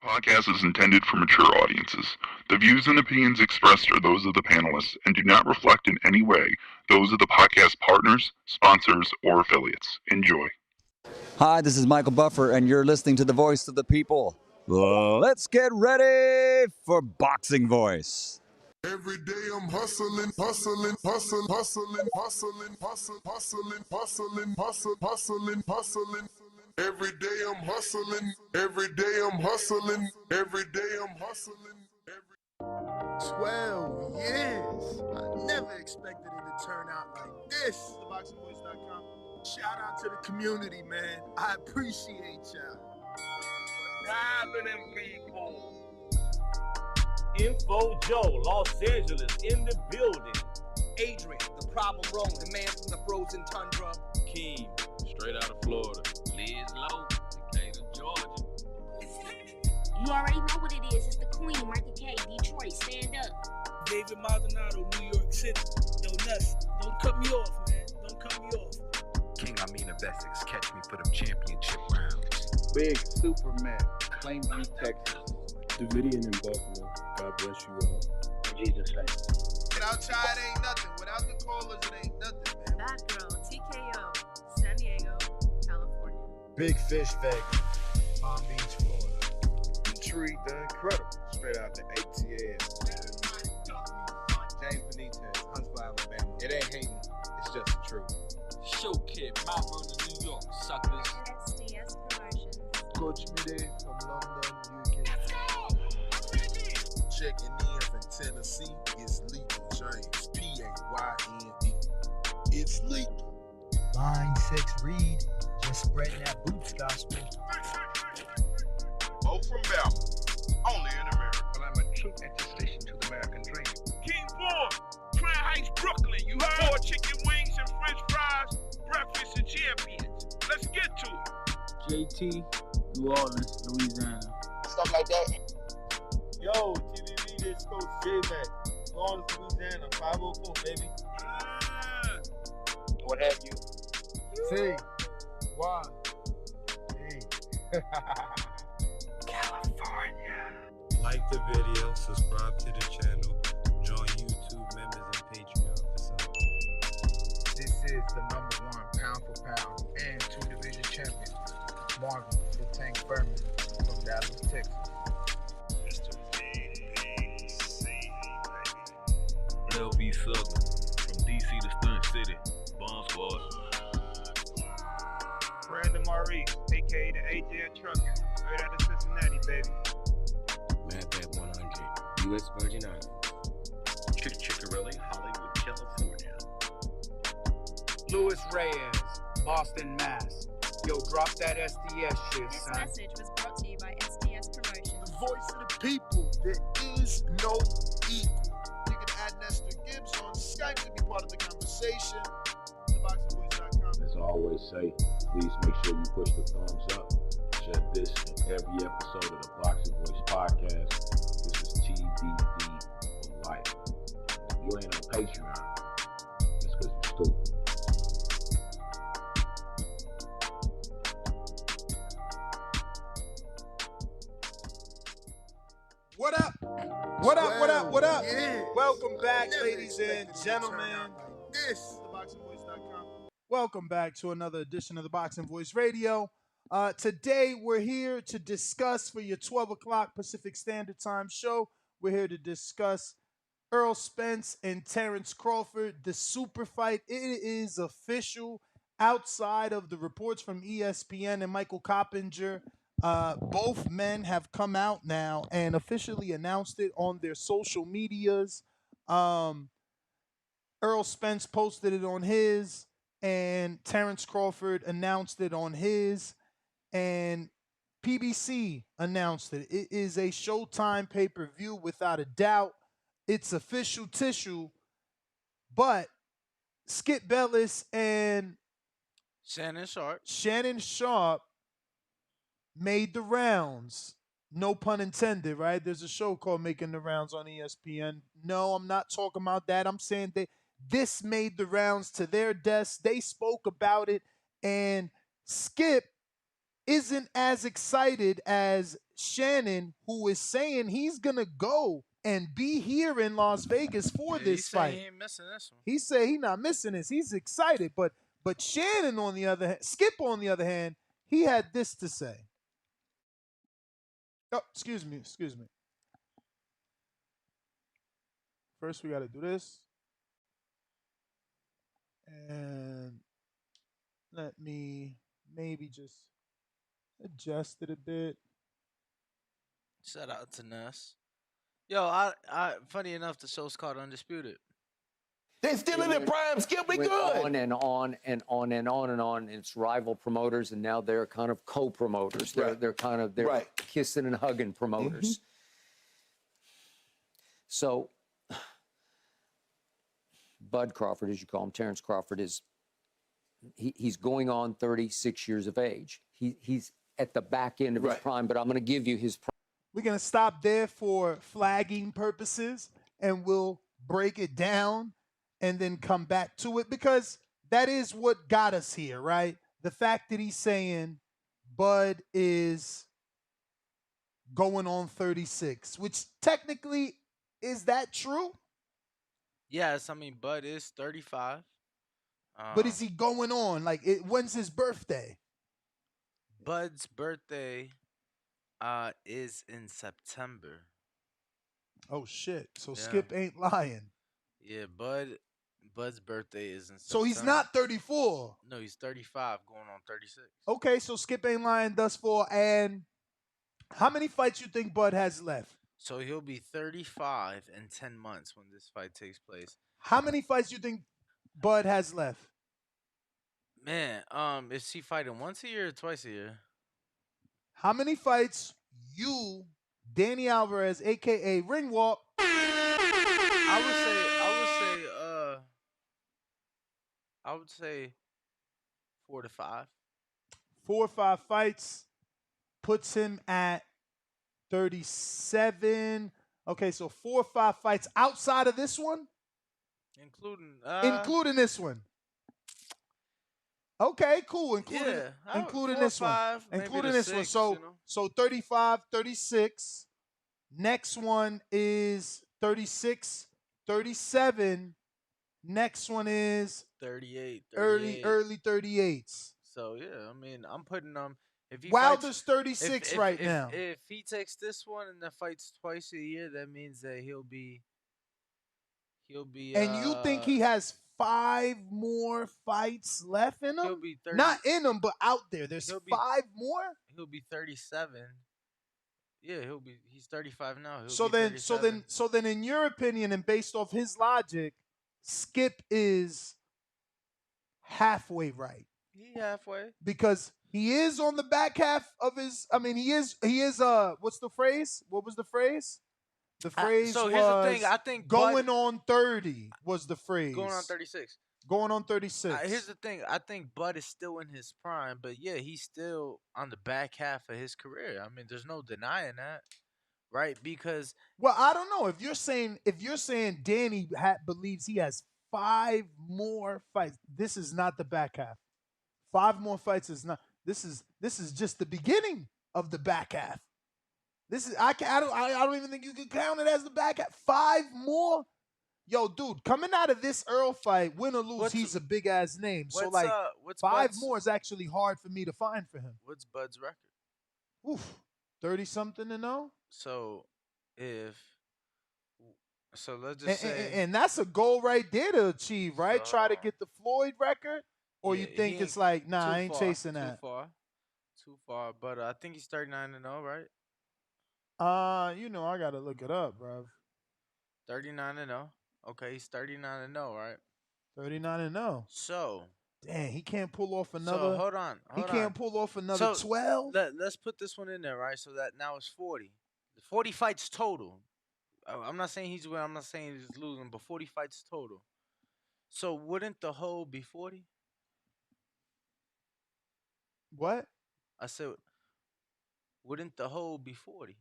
Podcast is intended for mature audiences. The views and opinions expressed are those of the panelists and do not reflect in any way those of the podcast partners, sponsors, or affiliates. Enjoy. Hi, this is Michael Buffer, and you're listening to the Voice of the People. Let's get ready for Boxing Voice. Every day I'm hustling, hustling, hustling, hustling, hustling, hustling, hustling, hustling, hustling, hustling. Every day I'm hustling, every day I'm hustling, every day I'm hustling. 12 years. I never expected it to turn out like this. TheBoxingVoice.com. Shout out to the community, man. I appreciate y'all. What's happening, people? Info Joe, Los Angeles, in the building. Adrian, the problem wrong, the man from the frozen tundra. Keem, straight out of Florida. Liz Lowe, Decatur, Georgia. You already know what it is. It's the Queen, Martha K, Detroit. Stand up. David Maldonado, New York City. Yo, Nuts, don't cut me off, man. Don't cut me off. King Amin of Essex, catch me for them championship rounds. Big Superman, Plainview, Texas. Davidian in Buffalo. God bless you all. In Jesus' name. Without y'all, it ain't nothing. Without the callers, it ain't nothing, man. Bad Girl, TKO, San Diego, California. Big Fish, Vegas, Palm Beach, Florida. Tree, the Incredible, straight out the ATL. James Benitez, Huntsville, Alabama. It ain't hating, it's just the truth. Show Kid, Mount Vernon, New York, suckers. SDS Promotions. Coach Mide from London, UK. Let's go! I'm ready! Checking in from Tennessee. It's Lethal James, P-A-Y-N-E. It's lethal. Line 6 Reed, just spreading that boots gospel. Mo from Bama, only in America. Well, I'm a true attestation to the American dream. King Born, Crown Heights, Brooklyn. You heard? 4 chicken wings and french fries, breakfast and champions. Let's get to it. JT, New Orleans, Louisiana. Stuff like that. Yo, TVV, this Coach J-Mac. New Orleans, Louisiana, 504, baby. What have you? C. Y. E. California. Like the video, subscribe to the channel, join YouTube members and Patreon for some. This is the #1 pound for pound and 2-division champion, Marvin the Tank Furman from Dallas, Texas. Mr. VC, LV Southern, from DC to Stunt City, Bomb Squad. Brandon Maurice, a.k.a. the AJ Trucking, straight out of Cincinnati, baby. Madbat 100, U.S. Virgin Islands. Chickarelli, Hollywood, California. Louis Reyes, Boston, Mass. Yo, drop that SDS shit, This son. message was brought to you by SDS Promotions. The voice of the people. There is no equal. You can add Nestor Gibbs on Skype to be part of the conversation. TheBoxingVoice.com. As I always say, please make sure you push the thumbs up. Share this in every episode of the Boxing Voice podcast. This is TBD for life. If you ain't on Patreon, that's because you're stupid. What up? What up? What up? What up? Yeah. Welcome back, Never ladies and expected it to turn gentlemen. out like this. TheBoxingVoice.com. Welcome back to another edition of the Boxing Voice Radio. Today we're here to discuss for your 12 o'clock Pacific Standard Time show. We're here to discuss Errol Spence and Terence Crawford, the super fight. It is official outside of the reports from ESPN and Michael Coppinger. Both men have come out now and officially announced it on their social medias. Errol Spence posted it on his, and Terence Crawford announced it on his, and PBC announced it. It is a Showtime pay-per-view without a doubt. It's official tissue, but Skip Bayless and Shannon Sharp made the rounds. No pun intended, right? There's a show called Making the Rounds on ESPN. No, I'm not talking about that. I'm saying this made the rounds to their desk. They spoke about it, and Skip isn't as excited as Shannon, who is saying he's gonna go and be here in Las Vegas for this fight. He ain't missing this one. He said he's not missing this. He's excited. But Shannon, on the other hand, Skip, on the other hand, he had this to say. Oh, excuse me. First, we got to do this. And let me maybe just adjust it a bit. Shout out to Ness. Yo, I funny enough, the show's called Undisputed. They're still in their prime. Skip, we good. On and on and on and on and on. It's rival promoters, and now they're kind of co-promoters. They're kind of kissing and hugging promoters. So, Bud Crawford, as you call him, Terence Crawford, he's going on 36 years of age. He's at the back end of his prime, but I'm going to give you his prime. We're going to stop there for flagging purposes, and we'll break it down and then come back to it, because that is what got us here, right? The fact that he's saying Bud is going on 36, which technically, is that true? Yes, I mean, Bud is 35. But is he going on? Like, when's his birthday? Bud's birthday is in September. Oh, shit. So Skip ain't lying. Yeah, Bud's birthday is in September. So he's not 34. No, he's 35 going on 36. Okay, so Skip ain't lying thus far. And how many fights you think Bud has left? So he'll be 35 in 10 months when this fight takes place. How many fights you think Bud has left? Man, is he fighting once a year or twice a year? How many fights you, Danny Alvarez, a.k.a. Ringwalk? I would say 4 to 5. 4 or 5 fights puts him at 37. Okay, so 4 or 5 fights outside of this one? Including this one. Okay, cool. Including this one. Including this one. So 35, 36. Next one is 36, 37. Next one is 38. Early 38s. So yeah, I mean, I'm putting if he Wilder's fights, 36 right now. If he takes this one and then fights twice a year, that means that he'll be. And you think he has 5 more fights left in him? He'll be 30, not in him, but out there. There's 5 more. He'll be 37. Yeah, he's 35 now. So then, in your opinion, and based off his logic, Skip is halfway right. He halfway because he is on the back half of his. I mean, he is. What's the phrase? What was the phrase? The phrase so was, here's the thing. I think going on 30 was the phrase. Going on 36. Going on 36. Here's the thing. I think Bud is still in his prime, but yeah, he's still on the back half of his career. I mean, there's no denying that, right? Because I don't know if you're saying Danny believes he has 5 more fights. This is not the back half. 5 more fights is not. This is just the beginning of the back half. This is I don't even think you can count it as the back half. 5 more. Yo, dude, coming out of this Errol fight, win or lose, he's a big ass name. So like, 5 more is actually hard for me to find for him. What's Bud's record? Oof, 30-something to know. So let's just say, and that's a goal right there to achieve, right? Try to get the Floyd record, or you think it's like, nah, I ain't chasing that. Too far. But I think he's 39-0, right? I gotta look it up, bro. 39-0. Okay, he's 39-0, right? 39-0. So, dang, he can't pull off another. So hold on. He can't pull off another 12. Let's put this one in there, right? So that now it's 40. 40 fights total. I'm not saying he's winning. I'm not saying he's losing, but 40 fights total. So wouldn't the whole be 40? What? I said, wouldn't the whole be 40?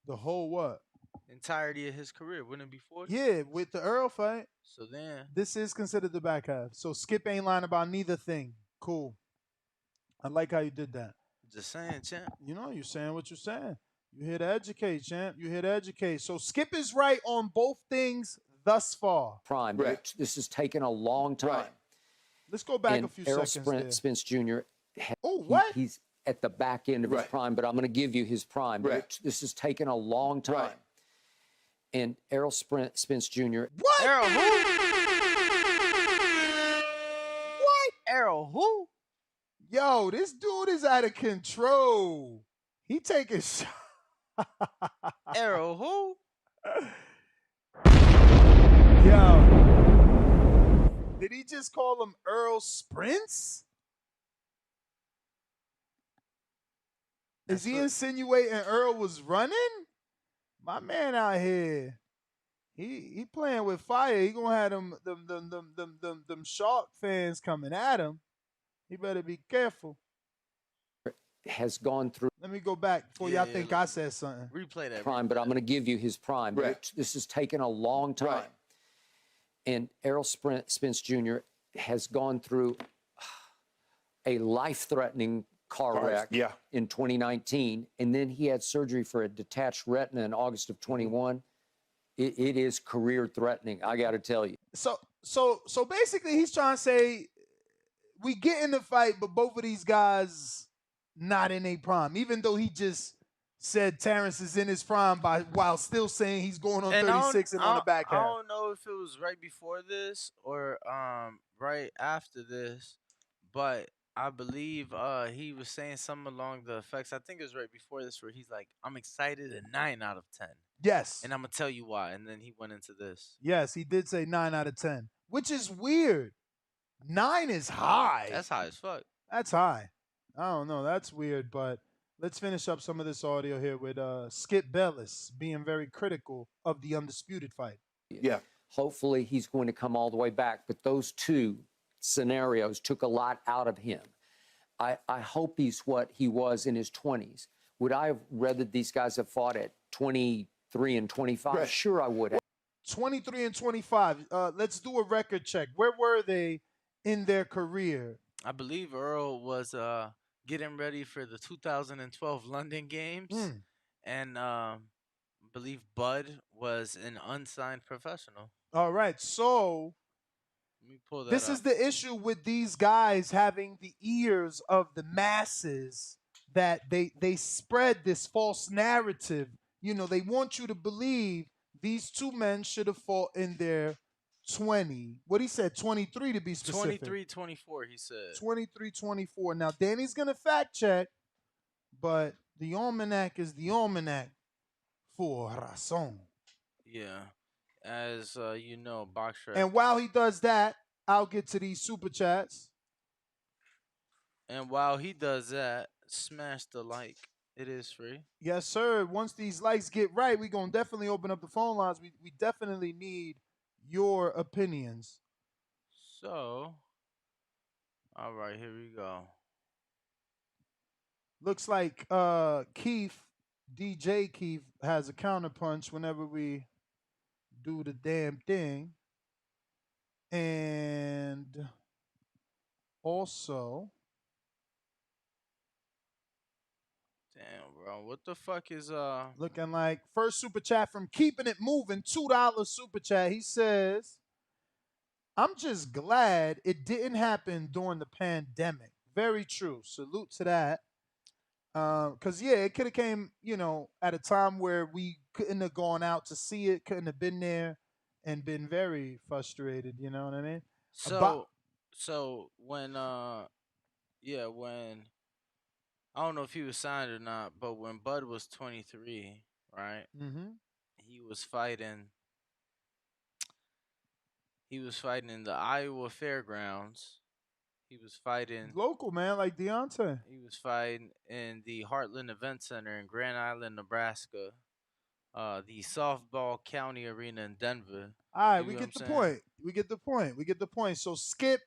The whole what? Entirety of his career, wouldn't it be 40? Yeah, with the Errol fight. So then this is considered the back half. So Skip ain't lying about neither thing. Cool. I like how you did that. Just saying, champ. You know, you're saying what you're saying. You're here to educate, champ. You're here to educate. So Skip is right on both things thus far. Prime. Right. This has taken a long time. Right. Let's go back and a few Errol seconds. Spence Jr. He's at the back end of his prime, but I'm going to give you his prime. Right. This has taken a long time. Right. And Errol Spence Jr. What? Errol who? What? Errol who? Yo, this dude is out of control. He taking shots. Errol who? Yo. Did he just call him Errol Spence? Is he insinuating Earl was running? My man out here. He playing with fire. He gonna have them Shark fans coming at him. He better be careful. Has gone through. Let me go back before y'all think I said something. Replay that. Prime, but I'm going to give you his prime. Right. This has taken a long time. Right. And Errol Spence Jr. has gone through a life-threatening car wreck in 2019, and then he had surgery for a detached retina in August of 21. It is career-threatening, I got to tell you. So basically, he's trying to say we get in the fight, but both of these guys not in a prime, even though he just said Terence is in his prime while still saying he's going on 36 and on the back half. I don't know if it was right before this or right after this, but I believe he was saying something along the effects. I think it was right before this where he's like, I'm excited at 9 out of 10. Yes. And I'm going to tell you why. And then he went into this. Yes, he did say 9 out of 10, which is weird. 9 is high. That's high as fuck. That's high. I don't know. That's weird, but let's finish up some of this audio here with Skip Bayless being very critical of the undisputed fight. Yeah. Hopefully he's going to come all the way back, but those two scenarios took a lot out of him. I hope he's what he was in his 20s. Would I have rather these guys have fought at 23 and 25? Right. Sure, I would have. 23 and 25. Let's do a record check. Where were they in their career? I believe Earl was getting ready for the 2012 London Games, and I believe Bud was an unsigned professional. All right, so let me pull that this up. is the issue with these guys having the ears of the masses, that they spread this false narrative. You know, they want you to believe these two men should have fought in their 20. What he said, 23 to be specific. 23-24, he said. 23-24. Now, Danny's going to fact check, but the almanac is the almanac for razón. Yeah. As you know, Boxer. And while he does that, I'll get to these super chats. And while he does that, smash the like. It is free. Yes, sir. Once these likes get right, we're going to definitely open up the phone lines. We definitely need your opinions. So, all right, here we go. Looks like Keith, DJ Keith, has a counterpunch whenever we do the damn thing. And also, damn, bro, what the fuck is looking like first super chat from Keeping It Moving, $2 super chat. He says, I'm just glad it didn't happen during the pandemic. Very true. Salute to that. Because, yeah, it could have came, at a time where we couldn't have gone out to see it, couldn't have been there, and been very frustrated, you know what I mean? So when, when, I don't know if he was signed or not, but when Bud was 23, right? Mm-hmm. He was fighting in the Iowa Fairgrounds. He was fighting local, man, like Deontay. He was fighting in the Heartland Event Center in Grand Island, Nebraska. The Softball County Arena in Denver. All right, we get the point. We get the point. So Skip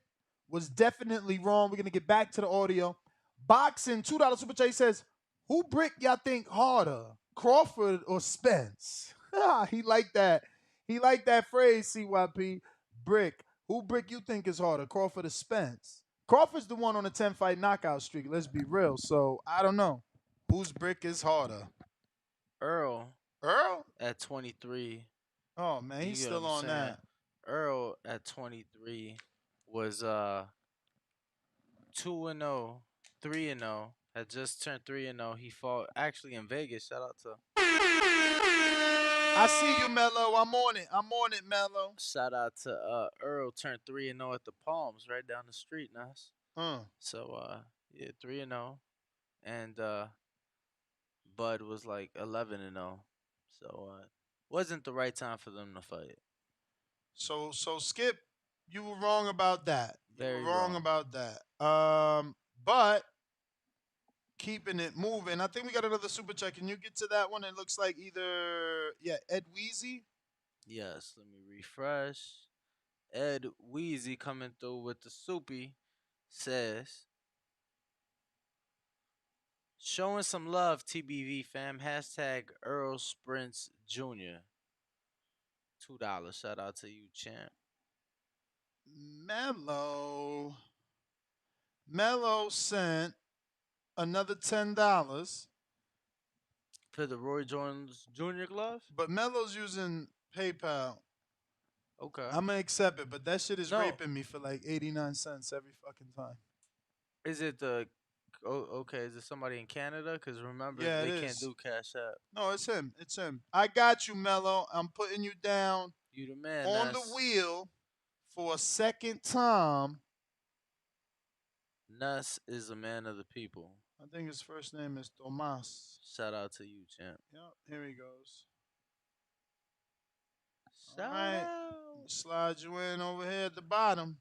was definitely wrong. We're going to get back to the audio. Boxing, $2 super chat says, who brick y'all think harder, Crawford or Spence? He liked that. He liked that phrase, CYP. Brick. Who brick you think is harder, Crawford or Spence? Crawford's the one on a 10-fight knockout streak. Let's be real. So I don't know whose brick is harder. Earl Earl at 23. Oh man, he's You get what still I'm on saying? that. Earl at 23 was 2-0, 3-0. Had just turned 3-0. He fought actually in Vegas. Shout out to I see you, Mello. I'm on it. I'm on it, Mello. shout out to Earl turned 3-0 at the Palms right down the street, Nas. So yeah, 3-0, and Bud was like 11-0. So wasn't the right time for them to fight. So Skip, you were wrong about that. Very wrong about that. But keeping it moving. I think we got another super chat. Can you get to that one? It looks like either Ed Weezy. Yes, let me refresh. Ed Weezy coming through with the soupy says, showing some love, TBV fam. Hashtag Errol Spence Jr. $2. Shout out to you, champ. Mello sent another $10 for the Roy Jones Jr. glove. But Mello's using PayPal. Okay. I'm gonna accept it, but that shit is raping me for like 89 cents every fucking time. Is it the? Oh, okay. Is it somebody in Canada? Because remember, Yeah, they it can't is. do Cash App. No, it's him. It's him. I got you, Mello. I'm putting you down You the man. on the wheel for a second time. Nuss is a man of the people. I think his first name is Tomas. Shout out to you, champ. Yep, here he goes. Shout All right. out. Slide you in over here at the bottom.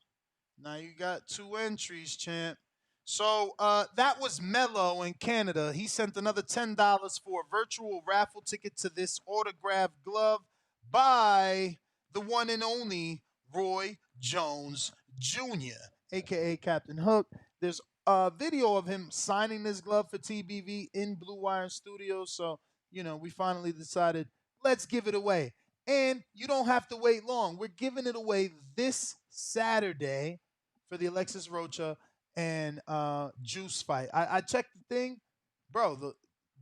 Now you got 2 entries, champ. So that was Mello in Canada. He sent another $10 for a virtual raffle ticket to this autographed glove by the one and only Roy Jones Jr., a.k.a. Captain Hook. There's a video of him signing this glove for TBV in Blue Wire Studios. So, we finally decided, let's give it away. And you don't have to wait long. We're giving it away this Saturday for the Alexis Rocha and Juice fight. I checked the thing. Bro,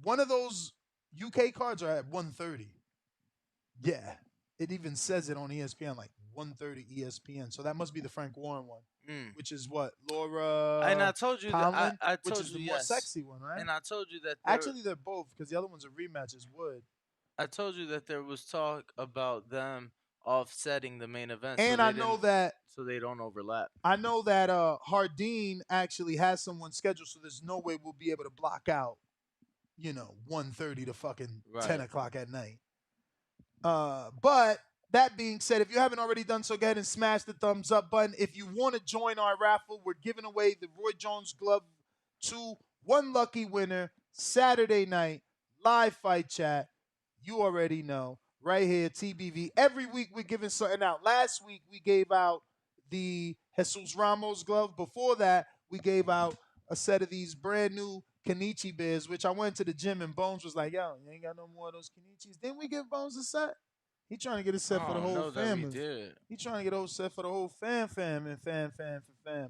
one of those UK cards are at 130. Yeah. It even says it on ESPN, like 130 ESPN. So that must be the Frank Warren one, which is what? Laura And I told you Conlon, that I told which is you the more yes. sexy one, right? And I told you that actually they're both because the other one's a rematch is Wood. I told you that there was talk about them offsetting the main event, And I know that so they don't overlap. I know that Hardin actually has someone scheduled, so there's no way we'll be able to block out, 1:30 to fucking 10 o'clock at night. But that being said, if you haven't already done so, go ahead and smash the thumbs up button. If you want to join our raffle, we're giving away the Roy Jones glove to one lucky winner Saturday night, live fight chat. You already know. Right here, TBV. Every week we're giving something out. Last week we gave out the Jesus Ramos glove. Before that, we gave out a set of these brand new Kenichi bears, which I went to the gym and Bones was like, yo, you ain't got no more of those Kenichis. Didn't we give Bones a set? He trying to get a set for the whole family. He trying to get a whole set for the whole fam.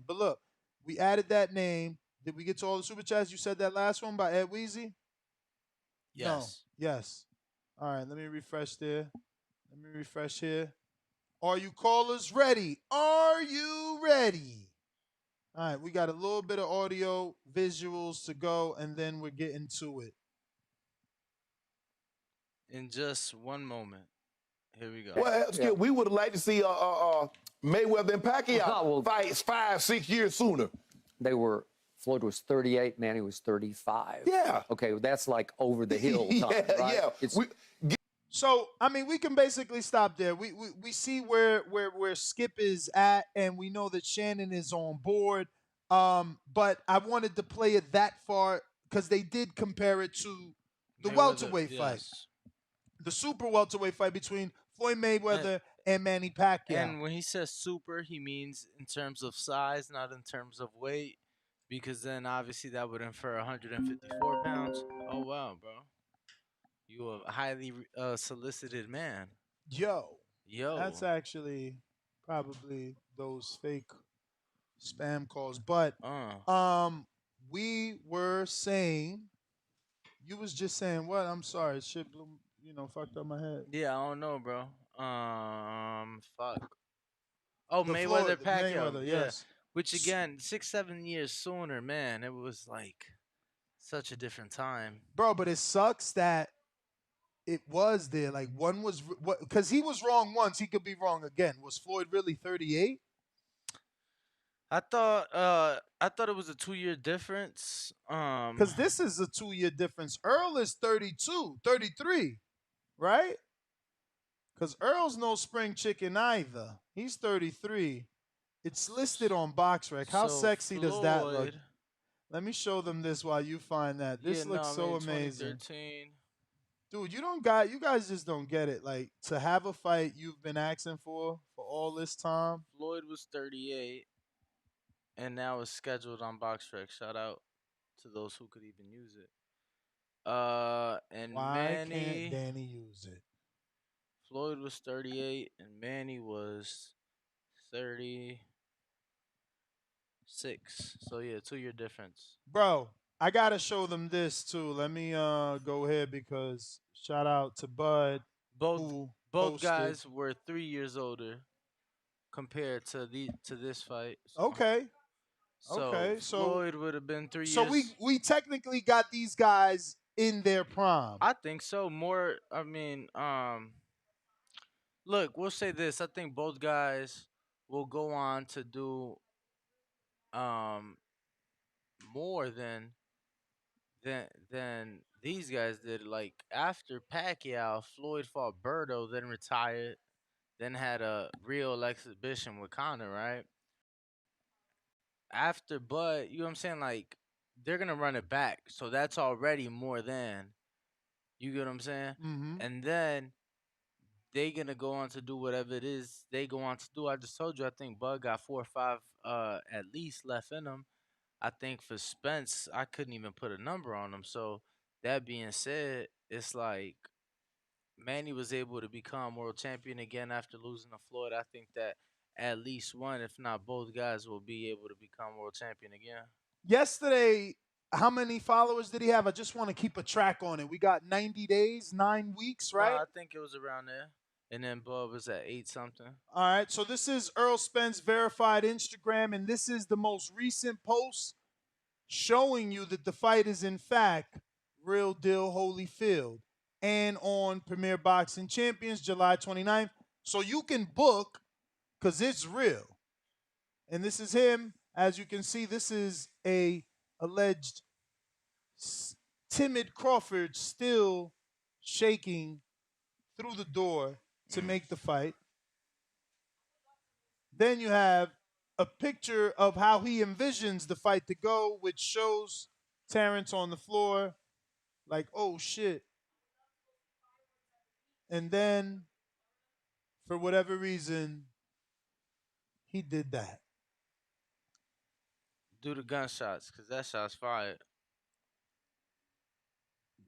But look, we added that name. Did we get to all the super chats? You said that last one by Ed Weezy? Yes. No. Yes. All right, let me refresh there. Let me refresh here. Are you callers ready? Are you ready? All right, we got a little bit of audio, visuals to go, and then we're getting to it. In just one moment. Here we go. Well, Skip, we would have liked to see Mayweather and Pacquiao fights 5-6 years sooner. Floyd was 38, Manny was 35. Yeah. Okay, that's like over the hill time, right? Yeah. So, I mean, we can basically stop there. We see where Skip is at, and we know that Shannon is on board. But I wanted to play it that far because they did compare it to the welterweight fight. The super welterweight fight between Floyd Mayweather and Manny Pacquiao. And when he says super, he means in terms of size, not in terms of weight. Because then obviously that would infer 154 pounds. Oh, wow, bro. You a highly solicited man. Yo. Yo. That's actually probably those fake spam calls. But we were saying, you was just saying what? I'm sorry, shit blew, fucked up my head. Yeah, I don't know, bro. Fuck. Oh, The Mayweather Floyd, Pacquiao. Mayweather, Yeah. yes. Which again, 6-7 years sooner, man. It was like such a different time. Bro, but it sucks that it was there. Like one was because he was wrong once, he could be wrong again. Was Floyd really 38? I thought it was a 2-year difference. Because this is a 2-year difference. Earl is 32, 33, right? Because Earl's no spring chicken either. He's 33. It's listed on BoxRec. How So sexy does that look? Floyd- Let me show them this while you find that. This looks so amazing. 2013. Dude, you guys just don't get it. Like, to have a fight you've been asking for all this time. Floyd was 38, and now it's scheduled on BoxRec. Shout out to those who could even use it. And Why Manny, can't Danny use it? Floyd was 38, and Manny was 36. So yeah, 2-year difference. Bro, I gotta show them this too. Let me go ahead because shout out to Bud. Both posted. guys were 3 years older compared to this fight. Okay. So Floyd would have been 3 years. So we technically got these guys in their prime. I think so. More. I mean, look, we'll say this. I think both guys will go on to do more than these guys did. Like after Pacquiao, Floyd fought Berto, then retired, then had a real exhibition with Conor, right? After Bud, you know what I'm saying? Like they're gonna run it back, so that's already more than. You get what I'm saying? Mm-hmm. And then they gonna go on to do whatever it is they go on to do. I just told you, I think Bud got 4 or 5 at least left in him. I think for Spence, I couldn't even put a number on him. So that being said, it's like Manny was able to become world champion again after losing to Floyd. I think that at least one, if not both guys, will be able to become world champion again. Yesterday, how many followers did he have? I just want to keep a track on it. We got 90 days, 9 weeks, right? I think it was around there. And then Bud was at 8 something. All right, so this is Errol Spence verified Instagram, and this is the most recent post showing you that the fight is in fact real deal Holyfield and on Premier Boxing Champions July 29th. So you can book because it's real. And this is him. As you can see, this is a alleged timid Crawford still shaking through the door to make the fight. Then you have a picture of how he envisions the fight to go, which shows Terence on the floor like, oh, shit. And then, for whatever reason, he did that. Do the gunshots, because that shot's fired.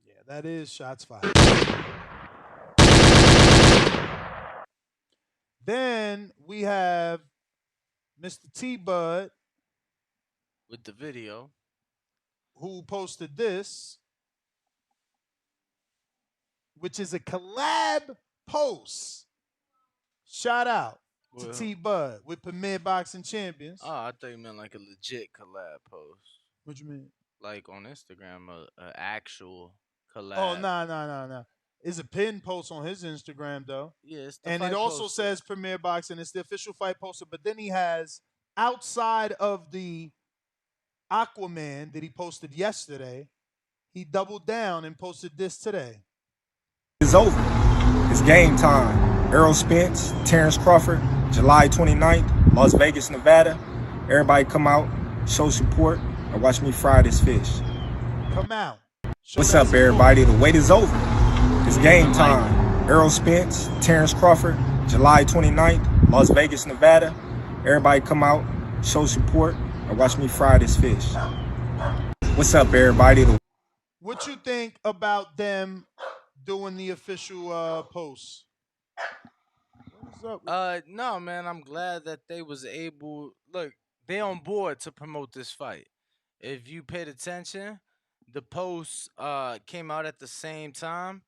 Yeah, that is shots fired. Then we have Mr. T-Bud. With the video. Who posted this, which is a collab post. Shout out to T-Bud with Premier Boxing Champions. Oh, I thought you meant like a legit collab post. What you mean? Like on Instagram, a actual collab. Oh, no. It's a pin post on his Instagram, though. Yeah, it's the and fight it also poster. says Premier Boxing. It's the official fight poster. But then he has, outside of the Aquaman that he posted yesterday, he doubled down and posted this today. It's over. It's game time. Errol Spence, Terence Crawford, July 29th, Las Vegas, Nevada. Everybody come out, show support, and watch me fry this fish. Come out. What's up, everybody? The wait is over. It's game time. Errol Spence, Terence Crawford, July 29th, Las Vegas, Nevada. Everybody come out, show support, and watch me fry this fish. What's up, everybody? What you think about them doing the official post? What's up? No, man, I'm glad that they was able. Look, they on board to promote this fight. If you paid attention, the posts came out at the same time,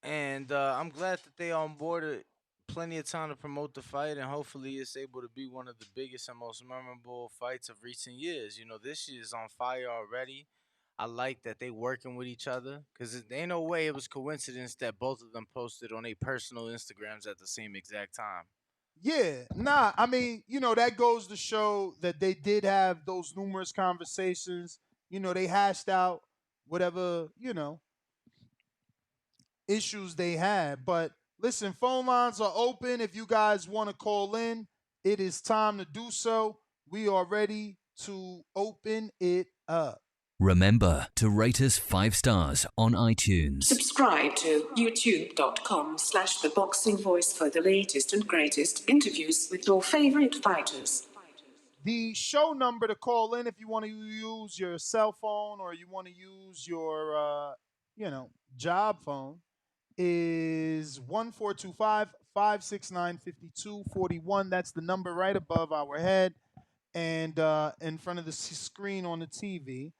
and I'm glad that they on board. Plenty of time to promote the fight, and hopefully it's able to be one of the biggest and most memorable fights of recent years. You know, this year is on fire already. I like that they working with each other because there ain't no way it was coincidence that both of them posted on their personal Instagrams at the same exact time. Yeah, nah, I mean, that goes to show that they did have those numerous conversations. They hashed out whatever, issues they had. But listen, phone lines are open. If you guys want to call in, it is time to do so. We are ready to open it up. Remember to rate us 5 stars on iTunes. Subscribe to youtube.com/The Boxing Voice for the latest and greatest interviews with your favorite fighters. The show number to call in if you want to use your cell phone or you want to use your, job phone is 1425-569-5241. That's the number right above our head and in front of the screen on the TV.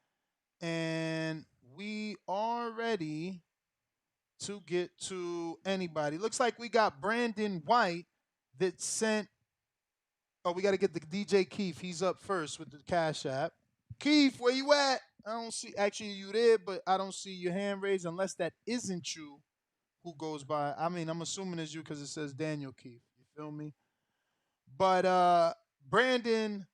And we are ready to get to anybody. Looks like we got Brandon White that sent. Oh, we got to get the DJ Keith. He's up first with the Cash App. Keith, where you at? I don't see. Actually, you there, but I don't see your hand raised unless that isn't you who goes by. I mean, I'm assuming it's you because it says Daniel Keith. You feel me? But Brandon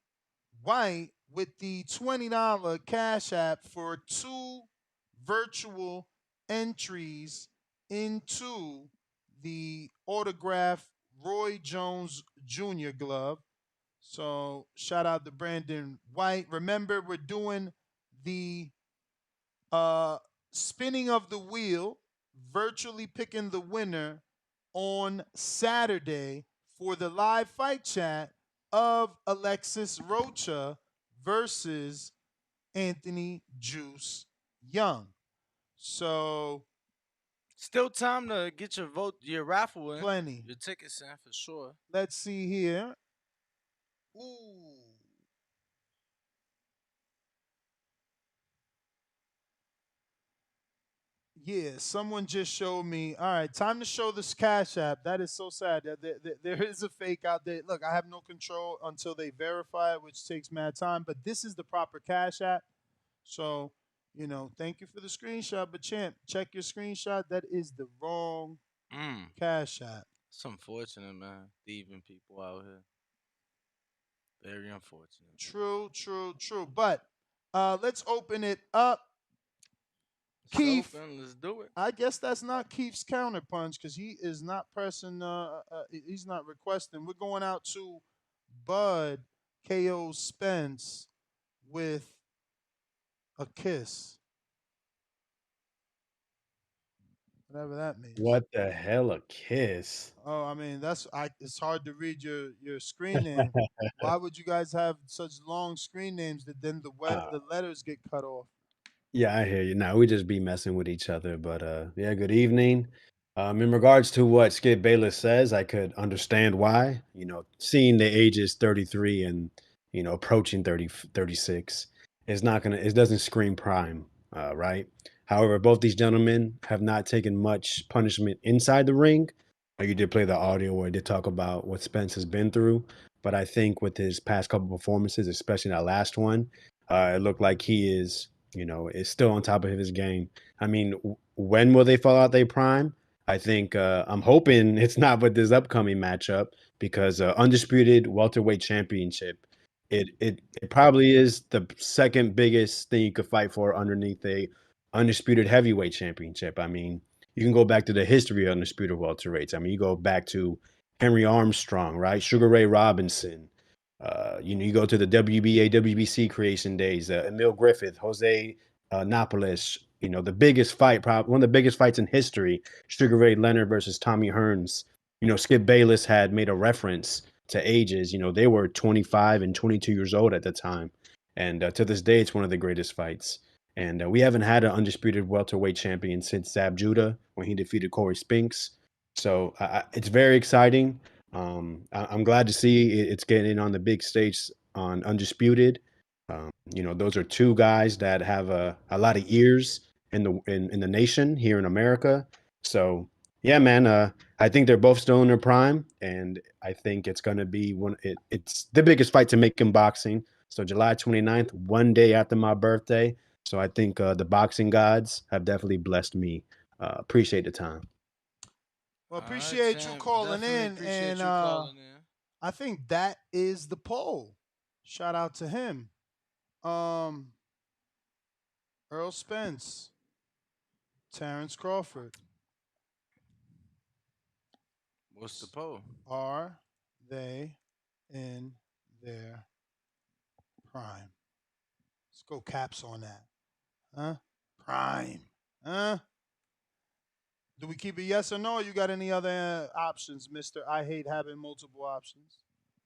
White with the $20 Cash App for 2 virtual entries into the autographed Roy Jones Jr. glove. So shout out to Brandon White. Remember, we're doing the spinning of the wheel, virtually picking the winner on Saturday for the live fight chat of Alexis Rocha versus Anthony Juice Young. So still time to get your vote, your raffle in. Plenty. Your tickets in for sure. Let's see here. Ooh. Yeah, someone just showed me. All right, time to show this Cash App. That is so sad. There is a fake out there. Look, I have no control until they verify it, which takes mad time. But this is the proper Cash App. So, thank you for the screenshot. But, champ, check your screenshot. That is the wrong Cash App. It's unfortunate, man. Thieving people out here. Very unfortunate. True. But let's open it up. Keith, let's do it. I guess that's not Keith's counterpunch because he is not pressing. He's not requesting. We're going out to Bud KO Spence with a kiss. Whatever that means. What the hell, a kiss? Oh, I mean it's hard to read your screen name. Why would you guys have such long screen names that then the letters get cut off? Yeah, I hear you. Now we just be messing with each other, but yeah, good evening. In regards to what Skip Bayless says, I could understand why. Seeing the ages 33 and approaching 36 is not gonna. It doesn't scream prime, right? However, both these gentlemen have not taken much punishment inside the ring. You did play the audio where I did talk about what Spence has been through, but I think with his past couple performances, especially that last one, it looked like he is still on top of his game. I mean, when will they fall out their prime? I think I'm hoping it's not with this upcoming matchup because undisputed welterweight championship, it probably is the second biggest thing you could fight for underneath a undisputed heavyweight championship. I mean, you can go back to the history of undisputed welterweights. I mean, you go back to Henry Armstrong, right? Sugar Ray Robinson. You go to the WBA, WBC creation days, Emil Griffith, Jose Napoles, the biggest fight, probably one of the biggest fights in history, Sugar Ray Leonard versus Tommy Hearns. Skip Bayless had made a reference to ages. They were 25 and 22 years old at the time. And to this day, it's one of the greatest fights. And we haven't had an undisputed welterweight champion since Zab Judah when he defeated Corey Spinks. So it's very exciting. I'm glad to see it's getting on the big stage on Undisputed. You know, those are two guys that have a lot of ears in the nation here in America. So yeah, man, I think they're both still in their prime, and I think it's going to be it's the biggest fight to make in boxing. So July 29th, one day after my birthday. So I think the boxing gods have definitely blessed me. Appreciate the time. Well, appreciate you calling in, and I think that is the poll. Shout out to him. Errol Spence, Terence Crawford. What's the poll? Are they in their prime? Let's go caps on that. Huh? Prime. Huh? Do we keep it yes or no? Or you got any other options, mister? I hate having multiple options.